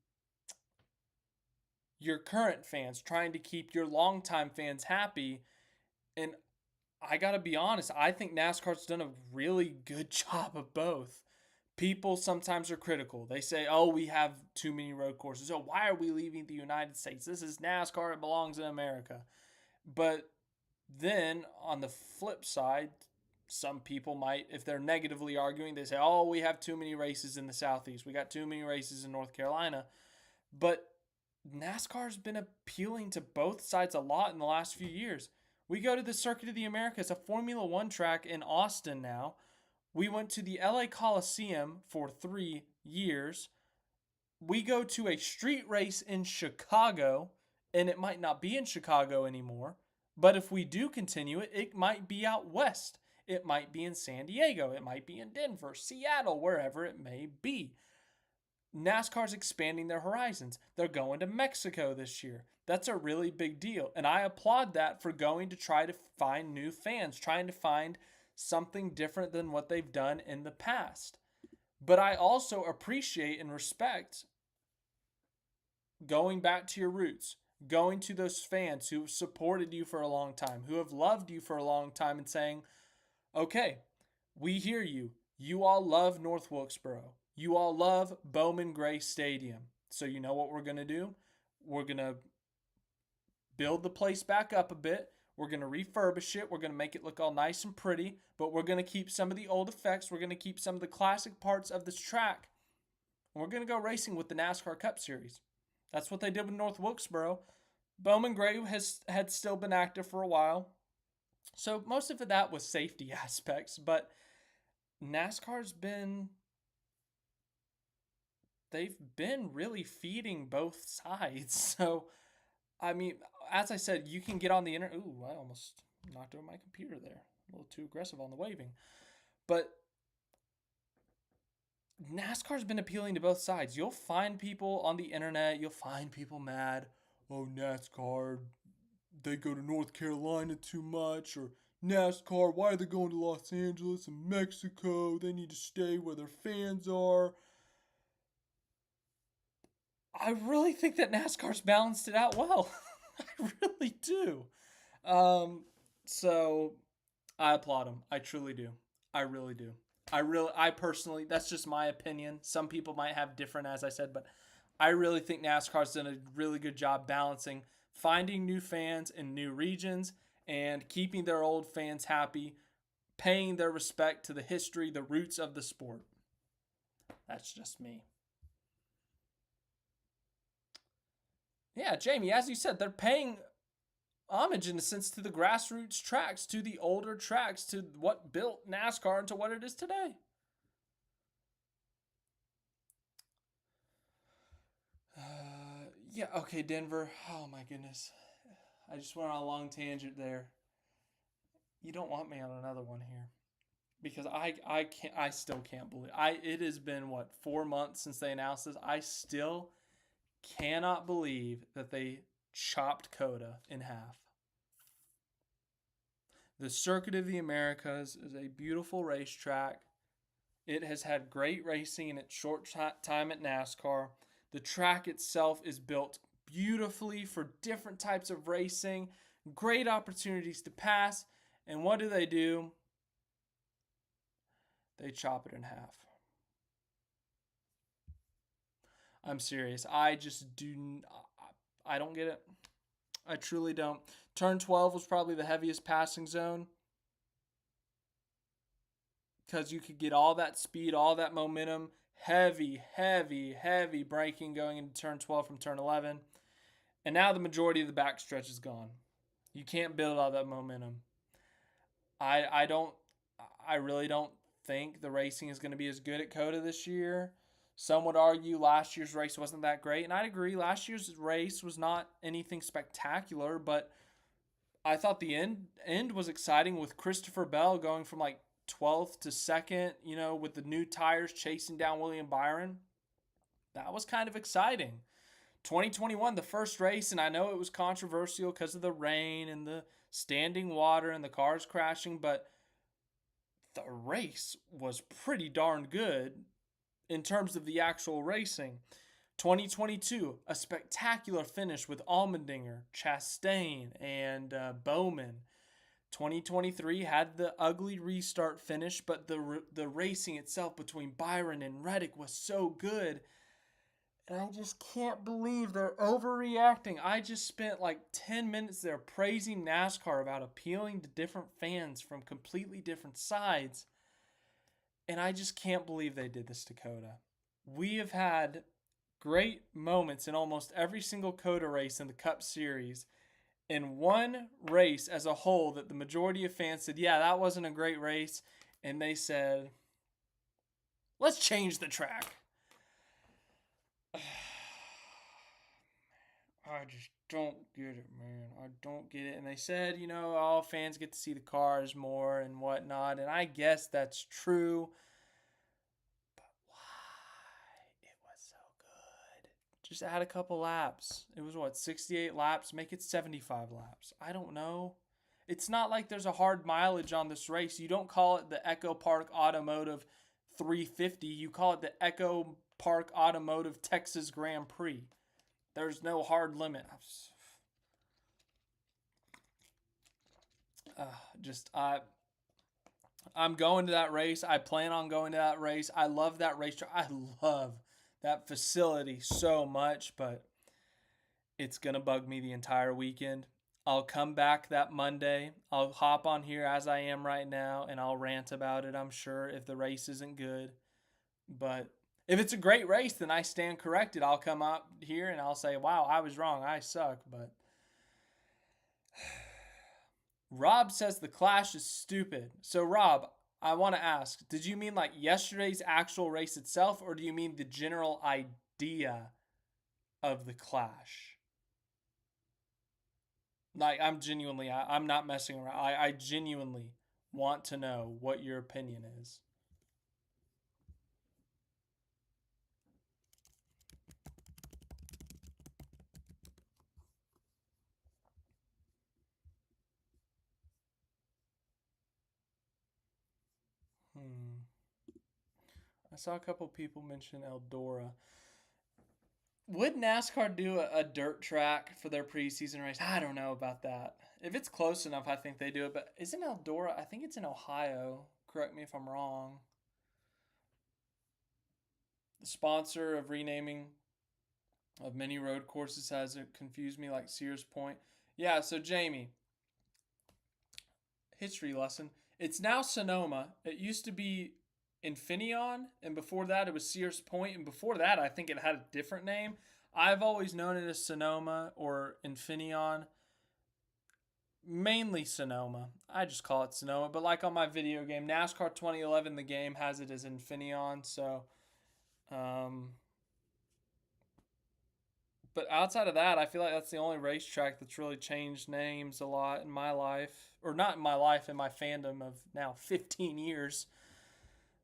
your current fans, trying to keep your longtime fans happy. And I got to be honest, I think NASCAR's done a really good job of both. People sometimes are critical. They say, oh, we have too many road courses. Oh, why are we leaving the United States? This is NASCAR. It belongs in America. But then on the flip side, some people might, if they're negatively arguing, they say, oh, we have too many races in the Southeast. We got too many races in North Carolina. But NASCAR's been appealing to both sides a lot in the last few years. We go to the Circuit of the Americas, a Formula One track in Austin now. We went to the LA Coliseum for 3 years. We go to a street race in Chicago, and it might not be in Chicago anymore. But if we do continue it, it might be out west. It might be in San Diego. It might be in Denver, Seattle, wherever it may be. NASCAR's expanding their horizons. They're going to Mexico this year. That's a really big deal. And I applaud that for going to try to find new fans, trying to find something different than what they've done in the past. But I also appreciate and respect going back to your roots, going to those fans who have supported you for a long time, who have loved you for a long time, and saying, okay, we hear you. You all love North Wilkesboro. You all love Bowman Gray Stadium. So you know what we're going to do? We're going to build the place back up a bit. We're going to refurbish it. We're going to make it look all nice and pretty, but we're going to keep some of the old effects. We're going to keep some of the classic parts of this track. And we're going to go racing with the NASCAR Cup Series. That's what they did with North Wilkesboro. Bowman Gray had still been active for a while. So most of that was safety aspects, but NASCAR's they've been really feeding both sides. So, I mean, as I said, you can get on the internet. Ooh, I almost knocked over my computer there. A little too aggressive on the waving. But NASCAR's been appealing to both sides. You'll find people on the internet, you'll find people mad. Oh, NASCAR, they go to North Carolina too much. Or NASCAR, why are they going to Los Angeles and Mexico? They need to stay where their fans are. I really think that NASCAR's balanced it out well. I really do. So I applaud them. I truly do. I really do. I personally, that's just my opinion. Some people might have different, as I said, but I really think NASCAR's done a really good job balancing finding new fans in new regions and keeping their old fans happy, paying their respect to the history, the roots of the sport. That's just me. Yeah, Jamie, as you said, they're paying homage in a sense to the grassroots tracks, to the older tracks, to what built NASCAR into what it is today. Yeah, okay, Denver. Oh my goodness. I just went on a long tangent there. You don't want me on another one here. Because I still can't believe it has been 4 months since they announced this. I still cannot believe that they chopped COTA in half. The Circuit of the Americas is a beautiful racetrack. It has had great racing in its short time at NASCAR. The track itself is built beautifully for different types of racing, great opportunities to pass. And what do? They chop it in half. I'm serious. I don't get it. I truly don't. Turn 12 was probably the heaviest passing zone because you could get all that speed, all that momentum, heavy braking going into turn 12 from turn 11. And now the majority of the backstretch is gone. You can't build all that momentum. I really don't think the racing is going to be as good at COTA this year. Some would argue last year's race wasn't that great, and I'd agree. Last year's race was not anything spectacular, but I thought the end was exciting with Christopher Bell going from 12th to 2nd, with the new tires chasing down William Byron. That was kind of exciting. 2021, the first race, and I know it was controversial because of the rain and the standing water and the cars crashing, but the race was pretty darn good in terms of the actual racing. 2022, a spectacular finish with Allmendinger, Chastain, and Bowman. 2023 had the ugly restart finish, but the racing itself between Byron and Reddick was so good. And I just can't believe they're overreacting. I just spent like 10 minutes there praising NASCAR about appealing to different fans from completely different sides. And I just can't believe they did this to COTA. We have had great moments in almost every single COTA race in the Cup Series. In one race as a whole that the majority of fans said, yeah, that wasn't a great race. And they said, let's change the track. I just don't get it, man. I don't get it. And they said, all fans get to see the cars more and whatnot. And I guess that's true. But why? It was so good. Just add a couple laps. It was 68 laps? Make it 75 laps. I don't know. It's not like there's a hard mileage on this race. You don't call it the Echo Park Automotive 350. You call it the Echo Park Automotive Texas Grand Prix. There's no hard limit. I'm going to that race. I plan on going to that race. I love that racetrack. I love that facility so much, but it's going to bug me the entire weekend. I'll come back that Monday. I'll hop on here as I am right now, and I'll rant about it, I'm sure, if the race isn't good. But if it's a great race, then I stand corrected. I'll come up here and I'll say, wow, I was wrong. I suck. But Rob says the Clash is stupid. So, Rob, I want to ask, did you mean like yesterday's actual race itself, or do you mean the general idea of the Clash? Like, I'm not messing around. I genuinely want to know what your opinion is. I saw a couple people mention Eldora. Would NASCAR do a dirt track for their preseason race? I don't know about that. If it's close enough, I think they do it. But isn't Eldora? I think it's in Ohio. Correct me if I'm wrong. The sponsor of renaming of many road courses has confused me like Sears Point. Yeah, so Jamie, history lesson. It's now Sonoma. It used to be Infineon, and before that it was Sears Point, and before that I think it had a different name. I've always known it as Sonoma or Infineon. Mainly Sonoma. I just call it Sonoma, but like on my video game, NASCAR 2011, the game has it as Infineon, so but outside of that, I feel like that's the only racetrack that's really changed names a lot in my life. Or not in my life, in my fandom of now 15 years.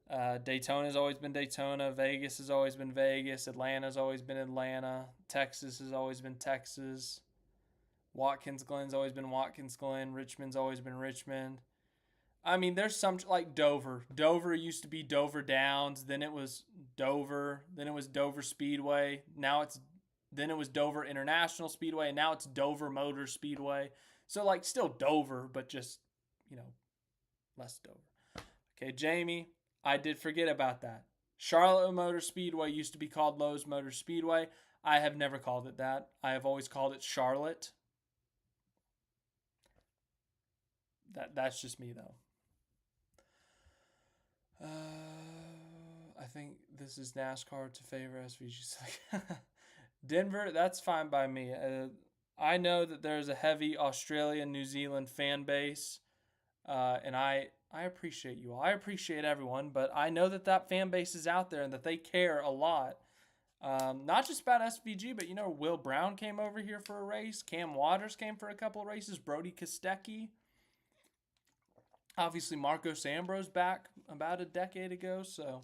Daytona's always been Daytona. Vegas has always been Vegas. Atlanta's always been Atlanta. Texas has always been Texas. Watkins Glen's always been Watkins Glen. Richmond's always been Richmond. I mean, there's some, like Dover. Dover used to be Dover Downs. Then it was Dover. Then it was Dover Speedway. Then it was Dover International Speedway. And now it's Dover Motor Speedway. So, like, still Dover, but just, less Dover. Okay, Jamie, I did forget about that. Charlotte Motor Speedway used to be called Lowe's Motor Speedway. I have never called it that. I have always called it Charlotte. That's just me, though. I think this is NASCAR to favor SVG. Denver, that's fine by me. I know that there's a heavy Australian, New Zealand fan base, and I appreciate you all. I appreciate everyone, but I know that fan base is out there and that they care a lot. Not just about SVG, but Will Brown came over here for a race. Cam Waters came for a couple of races. Brody Kostecki. Obviously, Marcos Ambrose back about a decade ago. So,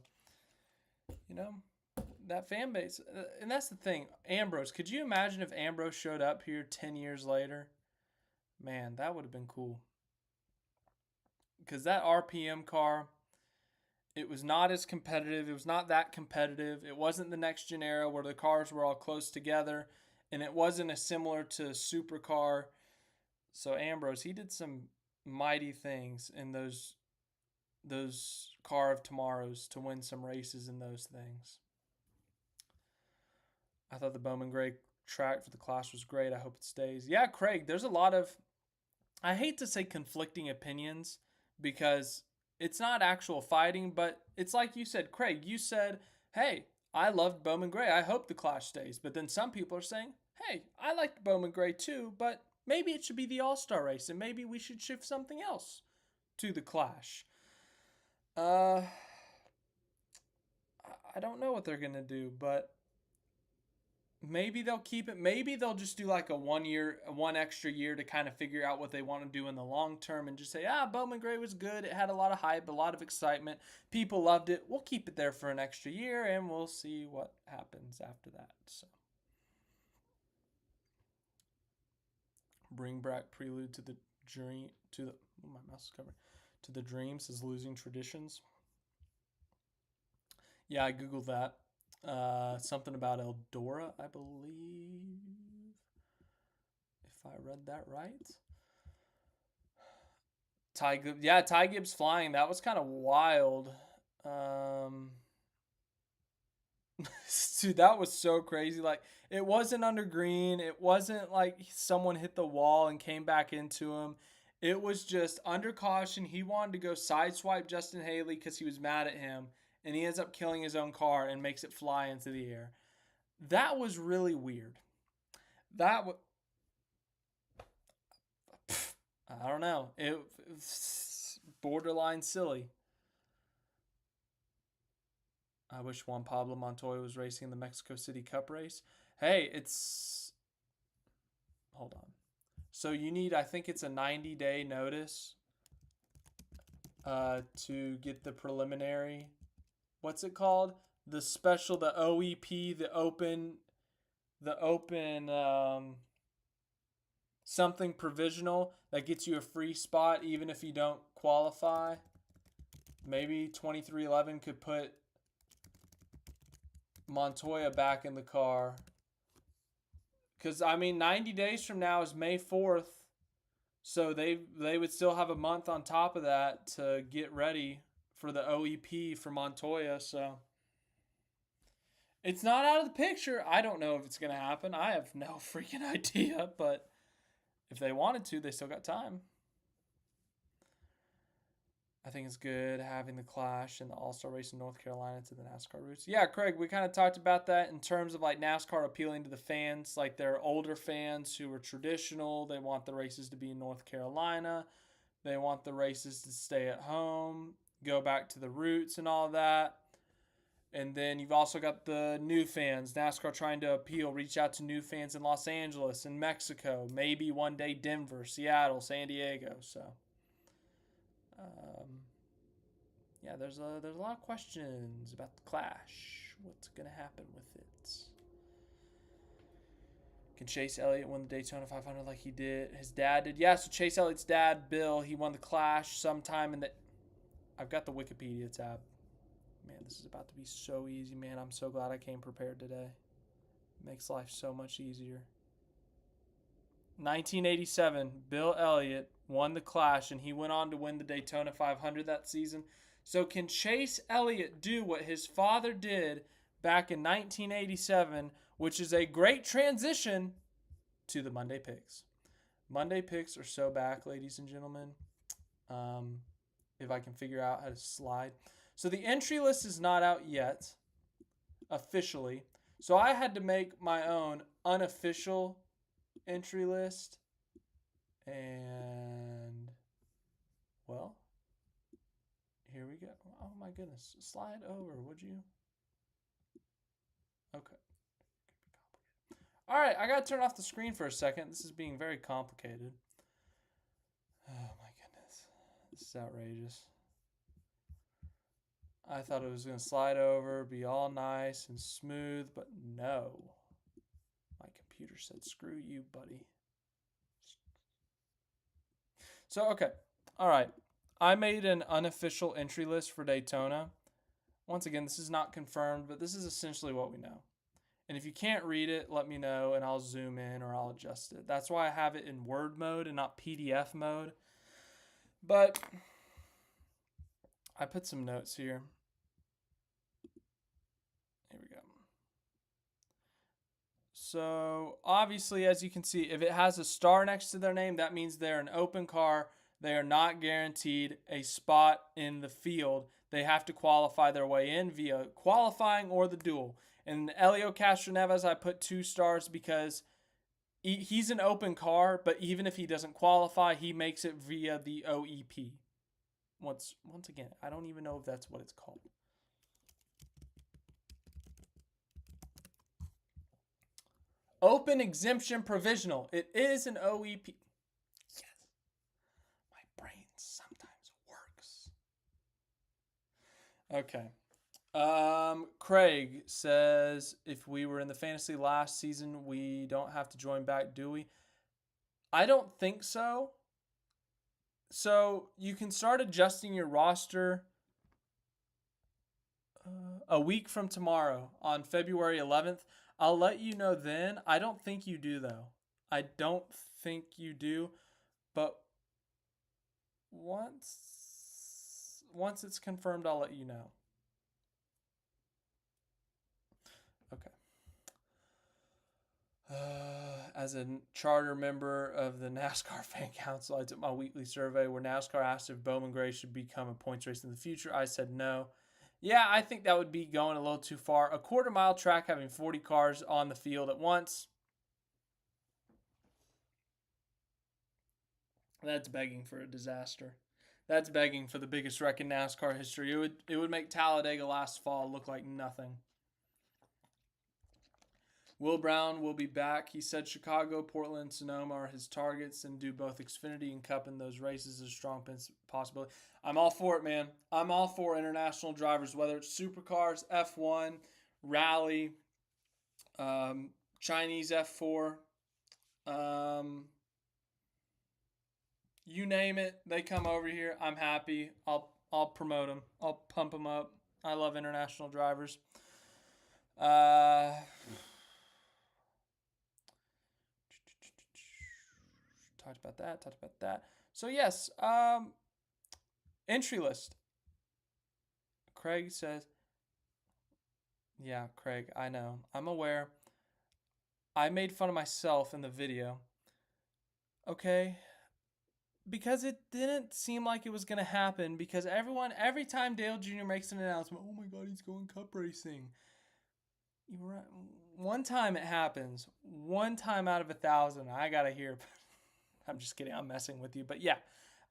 that fan base. And that's the thing. Ambrose, could you imagine if Ambrose showed up here 10 years later? Man, that would have been cool. Because that RPM car It was not as competitive. It was not that competitive. It wasn't the next gen era where the cars were all close together, and it wasn't as similar to Supercar. So Ambrose, he did some mighty things in those car of tomorrows to win some races in those things. I thought the Bowman Gray track for the class was great. I hope it stays. Yeah, Craig, there's a lot of, I hate to say conflicting opinions because it's not actual fighting, but it's like you said, Craig, you said, hey, I loved Bowman Gray. I hope the Clash stays. But then some people are saying, hey, I liked Bowman Gray too, but maybe it should be the All-Star race and maybe we should shift something else to the Clash. I don't know what they're going to do, but maybe they'll keep it. Maybe they'll just do like a 1 year, one extra year to kind of figure out what they want to do in the long term and just say, Bowman Gray was good. It had a lot of hype, a lot of excitement. People loved it. We'll keep it there for an extra year and we'll see what happens after that. So, bring back Prelude to the Dream, my mouse is covering, to the Dreams is losing traditions. Yeah, I Googled that. Something about Eldora, I believe, if I read that right. Ty Gibbs flying. That was kind of wild. Dude, that was so crazy. Like, it wasn't under green. It wasn't like someone hit the wall and came back into him. It was just under caution. He wanted to go sideswipe Justin Haley because he was mad at him, and he ends up killing his own car and makes it fly into the air. That was really weird. That was, I don't know. It's borderline silly. I wish Juan Pablo Montoya was racing in the Mexico City Cup race. Hey, hold on. So you need, I think it's a 90-day notice to get the preliminary. What's it called? The special, the OEP, the open something provisional that gets you a free spot even if you don't qualify. Maybe 2311 could put Montoya back in the car. Because, 90 days from now is May 4th. So they would still have a month on top of that to get ready for the OEP for Montoya. So it's not out of the picture. I don't know if it's going to happen. I have no freaking idea. But if they wanted to, they still got time. I think it's good having the Clash and the All-Star race in North Carolina to the NASCAR roots. Yeah, Craig, we kind of talked about that in terms of like NASCAR appealing to the fans. Like they're older fans who are traditional. They want the races to be in North Carolina. They want the races to stay at home, go back to the roots and all that. And then you've also got the new fans. NASCAR trying to appeal, reach out to new fans in Los Angeles and Mexico. Maybe one day Denver, Seattle, San Diego. So... yeah, there's a lot of questions about the Clash. What's going to happen with it? Can Chase Elliott win the Daytona 500 like he did? His dad did. Yeah, so Chase Elliott's dad, Bill, he won the Clash sometime in the... I've got the Wikipedia tab. Man, this is about to be so easy, man. I'm so glad I came prepared today. It makes life so much easier. 1987, Bill Elliott won the Clash, and he went on to win the Daytona 500 that season. So can Chase Elliott do what his father did back in 1987, which is a great transition to the Monday Picks. Monday Picks are so back, ladies and gentlemen. If I can figure out how to slide. So the entry list is not out yet, officially. So I had to make my own unofficial entry list. And, well... here we go. Oh my goodness. Slide over, would you? Okay. Alright, I gotta turn off the screen for a second. This is being very complicated. Oh my goodness. This is outrageous. I thought it was gonna slide over, be all nice and smooth, but no. My computer said, screw you, buddy. So, okay. Alright. I made an unofficial entry list for Daytona. Once again, this is not confirmed, but this is essentially what we know. And if you can't read it, let me know and I'll zoom in or I'll adjust it. That's why I have it in Word mode and not PDF mode. But I put some notes here. Here we go. So obviously, as you can see, if it has a star next to their name, that means they're an open car. They are not guaranteed a spot in the field. They have to qualify their way in via qualifying or the duel. And Elio Castroneves, I put 2 stars because he's an open car, but even if he doesn't qualify, he makes it via the OEP. Once again, I don't even know if that's what it's called. Open exemption provisional. It is an OEP. Yes. My brain sometimes works. Okay. Craig says, if we were in the fantasy last season, we don't have to join back, do we? I don't think so. So you can start adjusting your roster a week from tomorrow on February 11th. I'll let you know then. I don't think you do, though. I don't think you do. But once it's confirmed, I'll let you know. Okay. As a charter member of the NASCAR Fan Council, I took my weekly survey where NASCAR asked if Bowman Gray should become a points race in the future. I said no. Yeah, I think that would be going a little too far. A quarter-mile track having 40 cars on the field at once. That's begging for a disaster. That's begging for the biggest wreck in NASCAR history. It would make Talladega last fall look like nothing. Will Brown will be back. He said Chicago, Portland, Sonoma are his targets, and do both Xfinity and Cup in those races is a strong possibility. I'm all for it, man. I'm all for international drivers, whether it's supercars, F1, rally, Chinese F4, you name it. They come over here. I'm happy. I'll promote them. I'll pump them up. I love international drivers. Talked about that. So yes, entry list. Craig says, yeah, Craig, I know. I'm aware. I made fun of myself in the video. Okay? Because it didn't seem like it was going to happen, because every time Dale Jr. makes an announcement, oh my God, he's going Cup racing. You're right. One time it happens. One time out of 1,000, I got to hear. I'm just kidding. I'm messing with you. But yeah,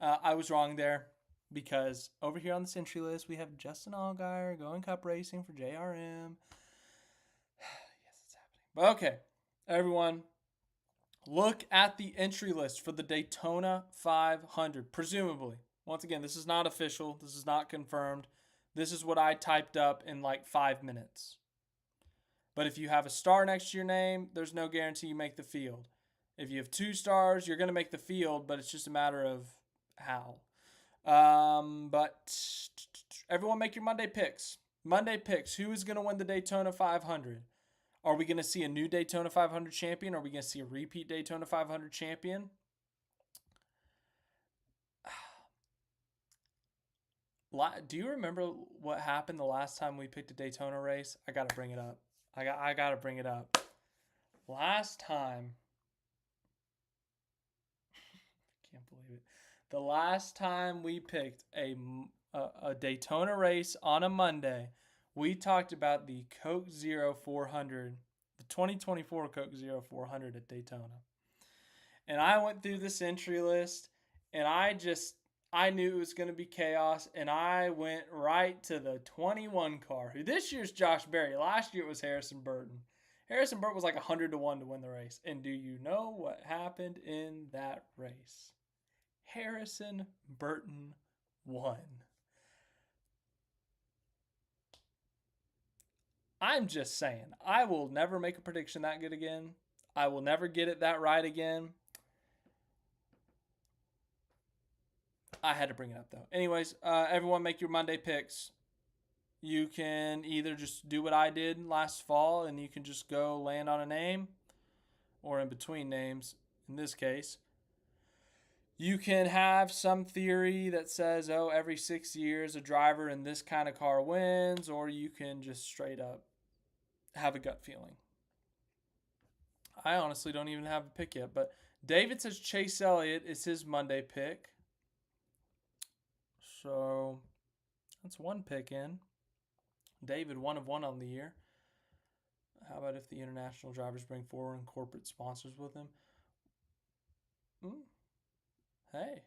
I was wrong there, because over here on this entry list, we have Justin Allgaier going Cup racing for JRM. Yes, it's happening. But okay, everyone, look at the entry list for the Daytona 500. Presumably, once again, this is not official. This is not confirmed. This is what I typed up in like 5 minutes. But if you have a star next to your name, there's no guarantee you make the field. If you have 2 stars, you're going to make the field, but it's just a matter of how. But everyone make your Monday picks. Monday picks. Who is going to win the Daytona 500? Are we going to see a new Daytona 500 champion? Are we going to see a repeat Daytona 500 champion? Do you remember what happened the last time we picked a Daytona race? I got to bring it up. I got to bring it up. Last time, can't believe it. The last time we picked a Daytona race on a Monday, we talked about the Coke Zero 400, the 2024 Coke Zero 400 at Daytona. And I went through this entry list, and I knew it was going to be chaos, and I went right to the 21 car, who this year's Josh Berry. Last year it was Harrison Burton. Harrison Burton was like 100-1 to win the race. And do you know what happened in that race? Harrison Burton won. I'm just saying, I will never make a prediction that good again. I will never get it that right again. I had to bring it up, though. Anyways, everyone make your Monday picks. You can either just do what I did last fall and you can just go land on a name, or in between names in this case. You can have some theory that says, oh, every 6 years a driver in this kind of car wins, or you can just straight up have a gut feeling. I honestly don't even have a pick yet, but David says Chase Elliott is his Monday pick. So that's one pick in. David, 1 of 1 on the year. How about if the international drivers bring foreign corporate sponsors with them? Hey.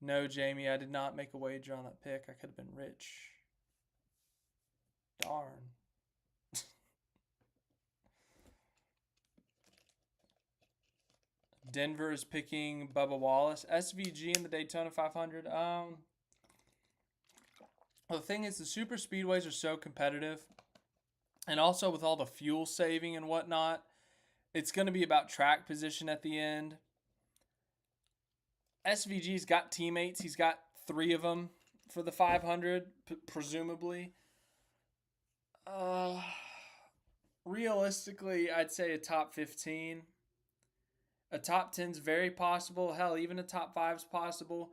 No, Jamie, I did not make a wager on that pick. I could have been rich. Darn. Denver is picking Bubba Wallace. SVG in the Daytona 500. Well, the thing is, the super speedways are so competitive. And also with all the fuel saving and whatnot, it's going to be about track position at the end. SVG's got teammates. He's got 3 of them for the 500, presumably. Realistically, I'd say a top 15. A top 10's very possible. Hell, even a top 5's possible.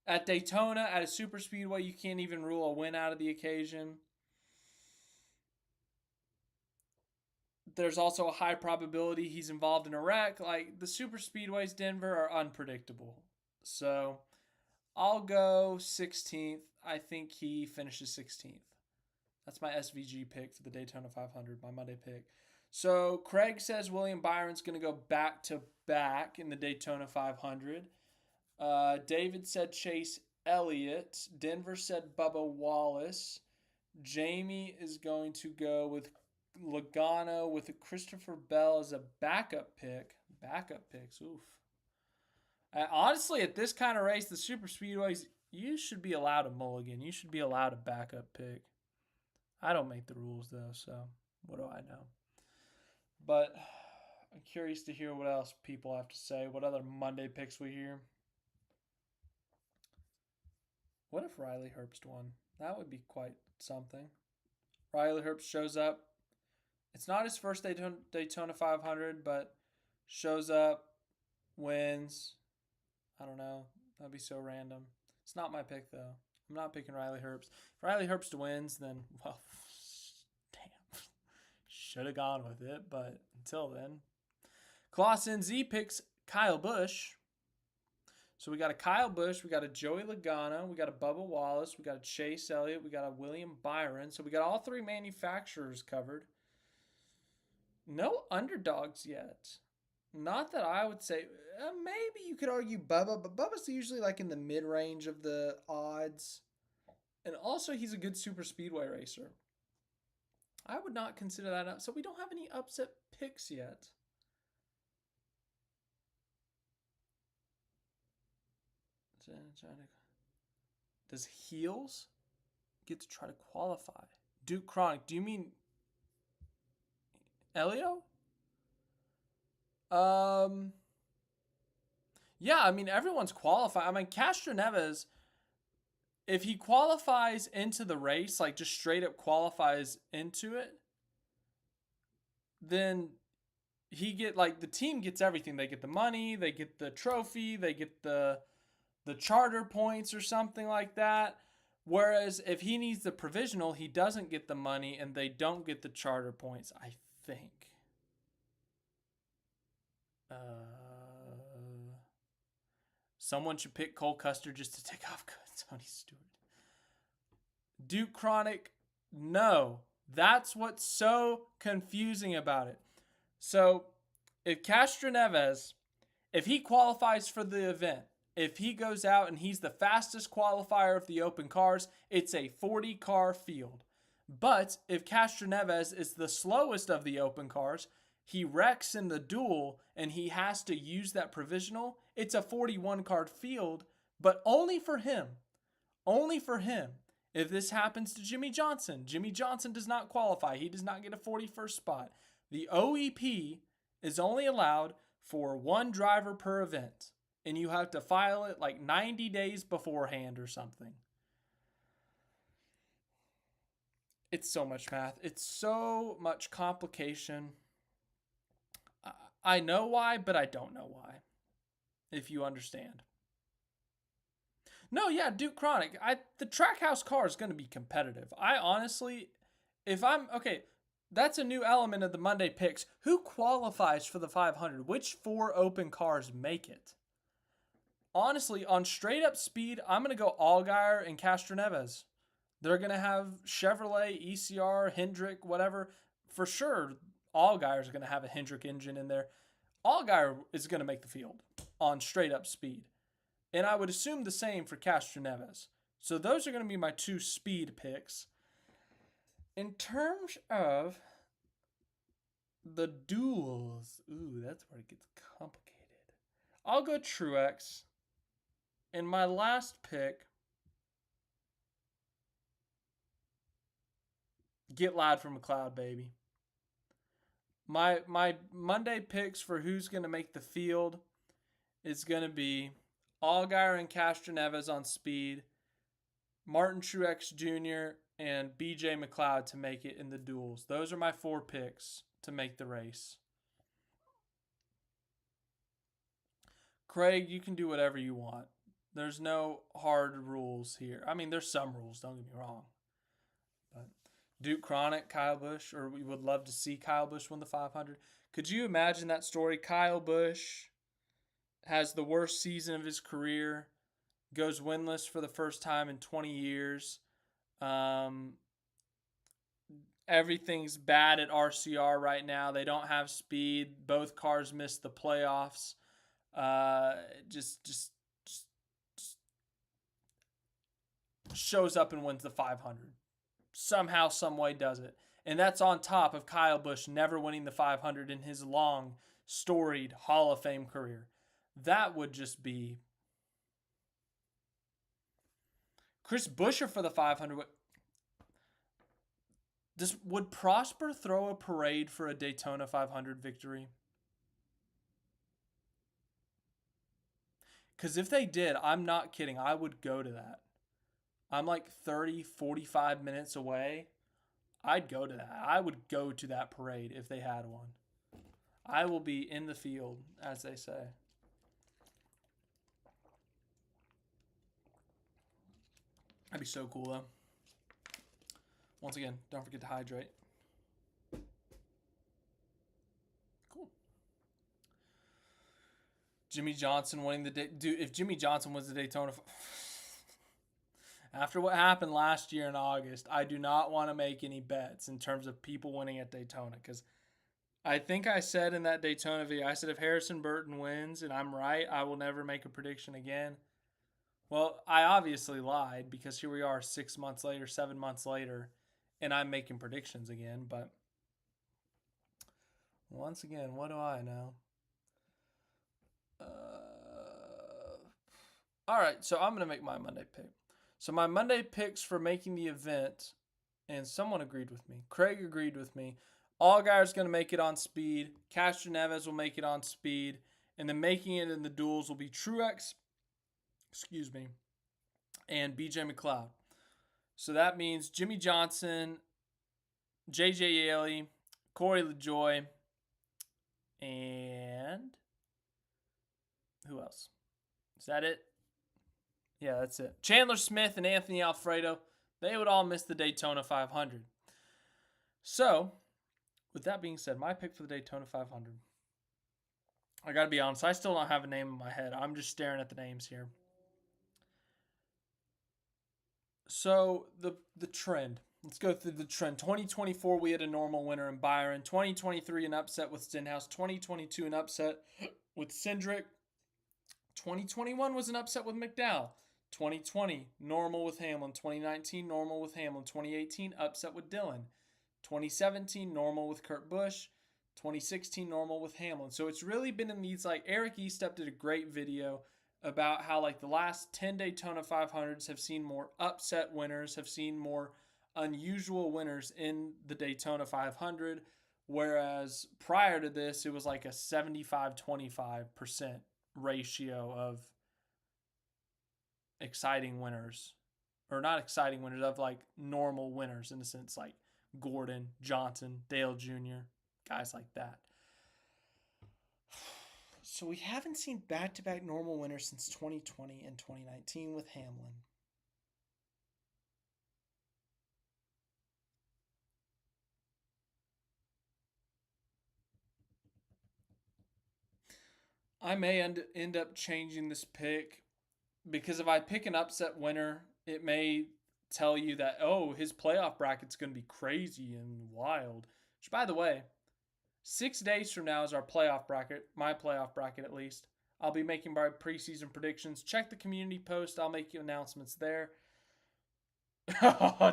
At Daytona, at a super speedway, you can't even rule a win out of the occasion. There's also a high probability he's involved in a wreck. Like, the super speedways, Denver, are unpredictable. So, I'll go 16th. I think he finishes 16th. That's my SVG pick for the Daytona 500, my Monday pick. So, Craig says William Byron's going to go back-to-back in the Daytona 500. David said Chase Elliott. Denver said Bubba Wallace. Jamie is going to go with Logano with a Christopher Bell as a backup pick. Backup picks, oof. Honestly, at this kind of race, the super speedways, you should be allowed a mulligan. You should be allowed a backup pick. I don't make the rules, though, so what do I know? But I'm curious to hear what else people have to say. What other Monday picks we hear? What if Riley Herbst won? That would be quite something. Riley Herbst shows up. It's not his first Daytona 500, but shows up, wins. I don't know. That'd be so random. It's not my pick, though. I'm not picking Riley Herbst. If Riley Herbst wins, then, well, damn. Should have gone with it, but until then. Clausen Z picks Kyle Busch. So we got a Kyle Busch, we got a Joey Logano, we got a Bubba Wallace, we got a Chase Elliott, we got a William Byron. So we got all 3 manufacturers covered. No underdogs yet. Not that I would say. Maybe you could argue Bubba, but Bubba's usually like in the mid-range of the odds. And also, he's a good super speedway racer. I would not consider that up. So we don't have any upset picks yet. Does Heels get to try to qualify? Duke Chronic, do you mean Elio? Yeah, I mean, everyone's qualified. I mean, Castro Neves, if he qualifies into the race, like just straight up qualifies into it, then the team gets everything. They get the money, they get the trophy, they get the charter points or something like that. Whereas if he needs the provisional, he doesn't get the money and they don't get the charter points, I think. Someone should pick Cole Custer just to take off Tony Stewart. Duke Chronic, no. That's what's so confusing about it. So, if Castro Neves, if he qualifies for the event, if he goes out and he's the fastest qualifier of the open cars, it's a 40-car field. But if Castro Neves is the slowest of the open cars, he wrecks in the duel and he has to use that provisional, it's a 41-car field, but only for him. Only for him. If this happens to Jimmy Johnson does not qualify. He does not get a 41st spot. The OEP is only allowed for 1 driver per event, and you have to file it like 90 days beforehand or something. It's so much math. It's so much complication. I know why, but I don't know why. If you understand. No, yeah, Duke Chronic. The Trackhouse car is going to be competitive. I honestly, if I'm okay, that's a new element of the Monday picks. Who qualifies for the 500? Which four open cars make it? Honestly, on straight up speed, I'm going to go Allgaier and Castroneves. They're going to have Chevrolet, ECR, Hendrick, whatever. For sure, Allgaier is going to have a Hendrick engine in there. Allgaier is going to make the field on straight up speed. And I would assume the same for Castroneves. So those are going to be my two speed picks. In terms of the duels, ooh, that's where it gets complicated. I'll go Truex. And my last pick, get loud from McLeod, baby. My Monday picks for who's going to make the field is going to be Allgaier and Castroneves on speed, Martin Truex Jr., and BJ McLeod to make it in the duels. Those are my four picks to make the race. Craig, you can do whatever you want. There's no hard rules here. I mean, there's some rules, don't get me wrong. But Duke Chronic, Kyle Busch, or we would love to see Kyle Busch win the 500. Could you imagine that story? Kyle Busch has the worst season of his career, goes winless for the first time in 20 years. Everything's bad at RCR right now. They don't have speed. Both cars missed the playoffs. Just shows up and wins the 500. Somehow, some way does it. And that's on top of Kyle Busch never winning the 500 in his long, storied Hall of Fame career. That would just be Chris Buescher for the 500. Would Prosper throw a parade for a Daytona 500 victory? Because if they did, I'm not kidding. I would go to that. I'm like 30, 45 minutes away. I'd go to that. I would go to that parade if they had one. I will be in the field, as they say. That'd be so cool, though. Once again, don't forget to hydrate. Cool. Jimmy Johnson winning the day. Dude, if Jimmy Johnson wins the Daytona, after what happened last year in August, I do not want to make any bets in terms of people winning at Daytona, because I think I said in that Daytona video, I said if Harrison Burton wins and I'm right, I will never make a prediction again. Well, I obviously lied, because here we are 6 months later, 7 months later, and I'm making predictions again. But once again, what do I know? All right, so I'm going to make my Monday pick. So my Monday picks for making the event, and someone agreed with me. Craig agreed with me. Allgaier's going to make it on speed. Castroneves will make it on speed. And then making it in the duels will be Truex, and BJ McLeod. So that means Jimmy Johnson, JJ Yaley, Corey LaJoie, and who else? Is that it? Yeah, that's it. Chandler Smith and Anthony Alfredo, they would all miss the Daytona 500. So, with that being said, my pick for the Daytona 500. I got to be honest, I still don't have a name in my head. I'm just staring at the names here. So, the trend. Let's go through the trend. 2024, we had a normal winner in Byron. 2023, an upset with Stenhouse. 2022, an upset with Cindric. 2021 was an upset with McDowell. 2020, normal with Hamlin. 2019, normal with Hamlin. 2018, upset with Dillon. 2017, normal with Kurt Busch. 2016, normal with Hamlin. So it's really been in these, like, Eric Estep did a great video about how, like, the last 10 Daytona 500s have seen more upset winners, have seen more unusual winners in the Daytona 500, whereas prior to this, it was like a 75-25% ratio of exciting winners or not exciting winners, of like normal winners in a sense, like Gordon, Johnson, Dale Jr., guys like that. So we haven't seen back-to-back normal winners since 2020 and 2019 with Hamlin. I may end up changing this pick because if I pick an upset winner, it may tell you that, oh, his playoff bracket's going to be crazy and wild. Which, by the way, 6 days from now is our playoff bracket, my playoff bracket at least. I'll be making my preseason predictions. Check the community post. I'll make announcements there.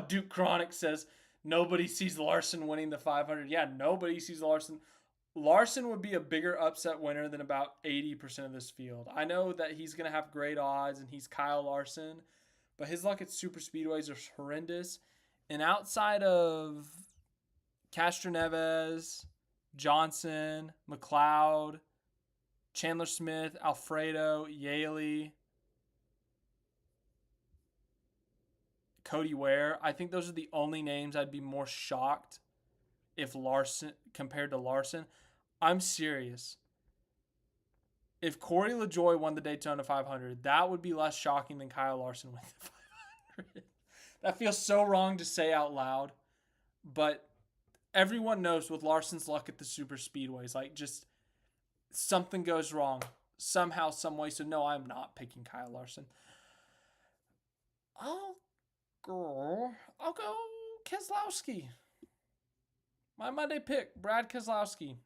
Duke Chronic says nobody sees Larson winning the 500. Yeah, nobody sees Larson. Larson would be a bigger upset winner than about 80% of this field. I know that he's going to have great odds and he's Kyle Larson, but his luck at super speedways are horrendous. And outside of Castroneves, Johnson, McLeod, Chandler Smith, Alfredo, Yaley, Cody Ware, I think those are the only names I'd be more shocked if Larson compared to Larson. I'm serious. If Corey LaJoie won the Daytona 500, that would be less shocking than Kyle Larson winning the 500. That feels so wrong to say out loud, but everyone knows with Larson's luck at the super speedways, like just something goes wrong somehow, some way. So no, I'm not picking Kyle Larson. I'll go Keselowski. My Monday pick, Brad Keselowski.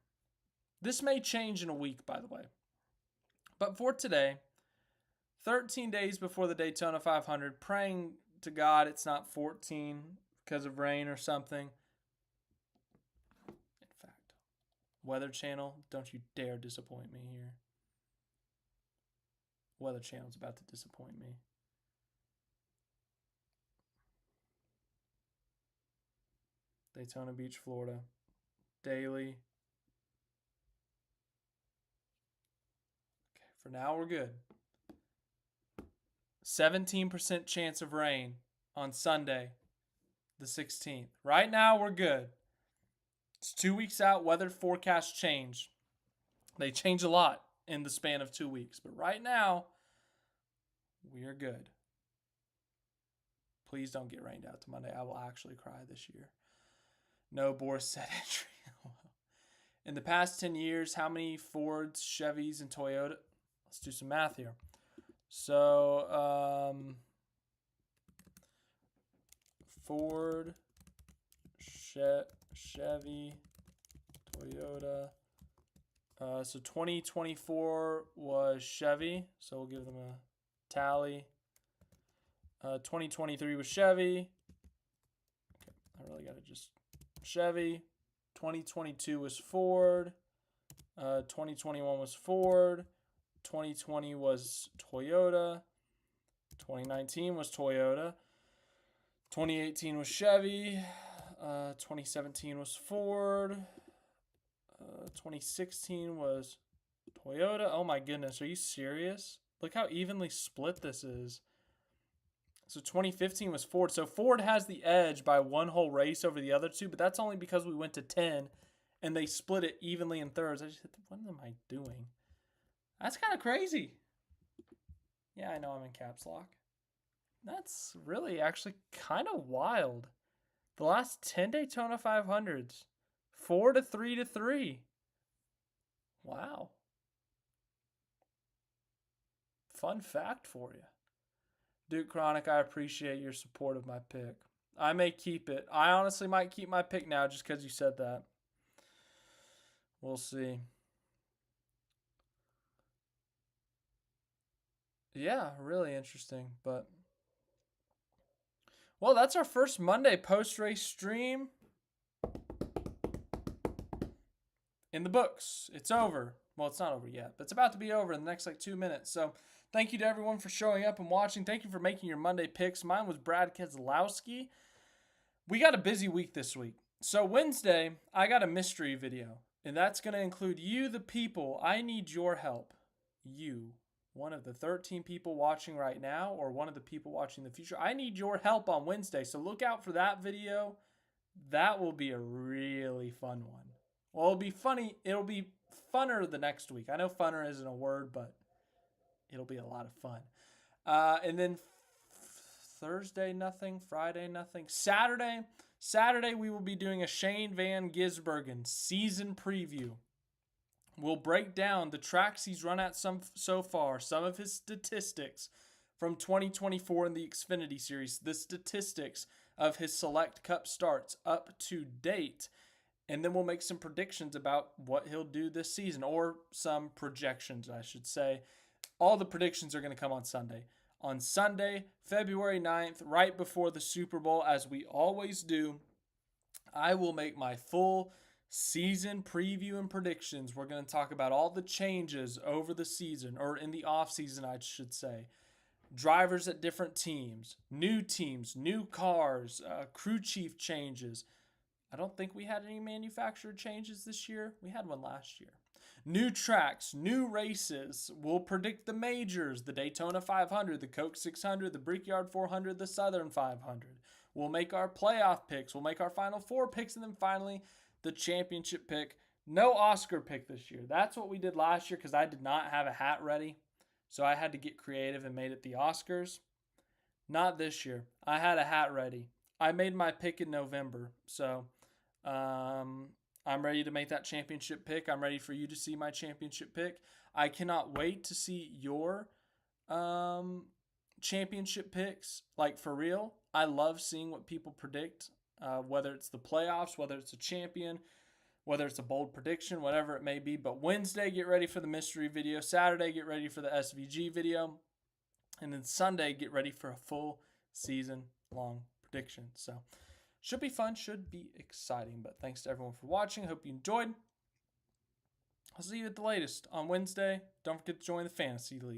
This may change in a week, by the way. But for today, 13 days before the Daytona 500, praying to God it's not 14 because of rain or something. In fact, Weather Channel, don't you dare disappoint me here. Weather Channel's about to disappoint me. Daytona Beach, Florida. Daily. Okay, for now we're good. 17% chance of rain on Sunday, the 16th. Right now we're good. It's 2 weeks out. Weather forecasts change. They change a lot in the span of 2 weeks. But right now, we are good. Please don't get rained out to Monday. I will actually cry this year. No Boris said entry. In the past 10 years, how many Fords, Chevys, and Toyota? Let's do some math here. So, Ford, Chevy, Toyota. So 2024 was Chevy, so we'll give them a tally. 2023 was Chevy. Okay, I really got to just... Chevy. 2022 was Ford. 2021 was Ford. 2020 was Toyota. 2019 was Toyota. 2018 was Chevy. 2017 was Ford. 2016 was Toyota. Oh my goodness, are you serious? Look how evenly split this is. So 2015 was Ford. So Ford has the edge by one whole race over the other two, but that's only because we went to 10 and they split it evenly in thirds. I just hit what am I doing? That's kind of crazy. Yeah, I know I'm in caps lock. That's really actually kind of wild. The last 10 Daytona 500s, 4-3 to 3. Wow. Fun fact for you. Duke Chronic, I appreciate your support of my pick. I may keep it. I honestly might keep my pick now just because you said that. We'll see. Yeah, really interesting. But, well, that's our first Monday post-race stream in the books. It's over. Well, it's not over yet, but it's about to be over in the next 2 minutes. So thank you to everyone for showing up and watching. Thank you for making your Monday picks. Mine was Brad Keselowski. We got a busy week this week. So Wednesday, I got a mystery video, and that's going to include you, the people. I need your help. You one of the 13 people watching right now or one of the people watching in the future. I need your help on Wednesday, so look out for that video. That will be a really fun one. Well, it'll be funny. It'll be funner the next week. I know funner isn't a word, but it'll be a lot of fun. And then Thursday, nothing. Friday, nothing. Saturday, we will be doing a Shane van Gisbergen season preview. We'll break down the tracks he's run at so far, some of his statistics from 2024 in the Xfinity Series, the statistics of his Select Cup starts up to date, and then we'll make some predictions about what he'll do this season, or some projections, I should say. All the predictions are going to come on Sunday. On Sunday, February 9th, right before the Super Bowl, as we always do, I will make my full season preview and predictions. We're going to talk about all the changes over the season, or in the offseason, I should say. Drivers at different teams, new cars, crew chief changes. I don't think we had any manufacturer changes this year. We had one last year. New tracks, new races. We'll predict the majors, the Daytona 500, the Coke 600, the Brickyard 400, the Southern 500. We'll make our playoff picks. We'll make our Final Four picks, and then finally the championship pick. No Oscar pick this year. That's what we did last year because I did not have a hat ready. So I had to get creative and made it the Oscars. Not this year. I had a hat ready. I made my pick in November. So I'm ready to make that championship pick. I'm ready for you to see my championship pick. I cannot wait to see your championship picks. Like, for real. I love seeing what people predict, whether it's the playoffs, whether it's a champion, whether it's a bold prediction, whatever it may be. But Wednesday, get ready for the mystery video. Saturday, get ready for the SVG video. And then Sunday, get ready for a full season-long prediction. So, should be fun, should be exciting. But thanks to everyone for watching. Hope you enjoyed. I'll see you at the latest on Wednesday. Don't forget to join the Fantasy League.